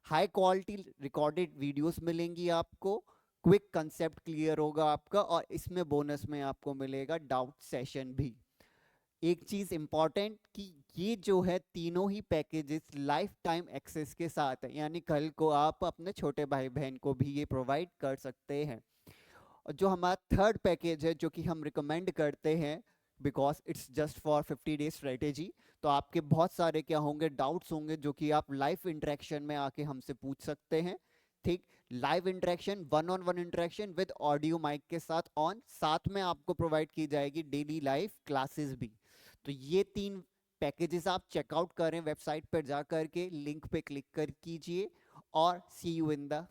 हाई क्वालिटी रिकॉर्डेड वीडियोस मिलेंगी आपको, क्विक कंसेप्ट क्लियर होगा आपका, और इसमें बोनस में आपको मिलेगा डाउट सेशन भी। एक चीज इंपॉर्टेंट कि ये जो है तीनों ही पैकेजेस लाइफ टाइम एक्सेस के साथ है, यानी कल को आप अपने छोटे भाई बहन को भी ये प्रोवाइड कर सकते हैं। और जो हमारा थर्ड पैकेज है, जो कि हम रिकमेंड करते हैं because it's just for 50 days strategy, तो आपके बहुत सारे क्या होंगे? डाउट्स होंगे जो कि आप लाइव इंटरेक्शन में आके हमसे पूछ सकते हैं। ठीक, live interaction, 1-on-1 interaction with audio mic के साथ ऑन, साथ में आपको प्रोवाइड की जाएगी डेली लाइव क्लासेस भी। तो ये 3 पैकेजेस आप चेकआउट करें वेबसाइट पर जा करके, लिंक पे क्लिक कर कीजिए, और सी यू इन द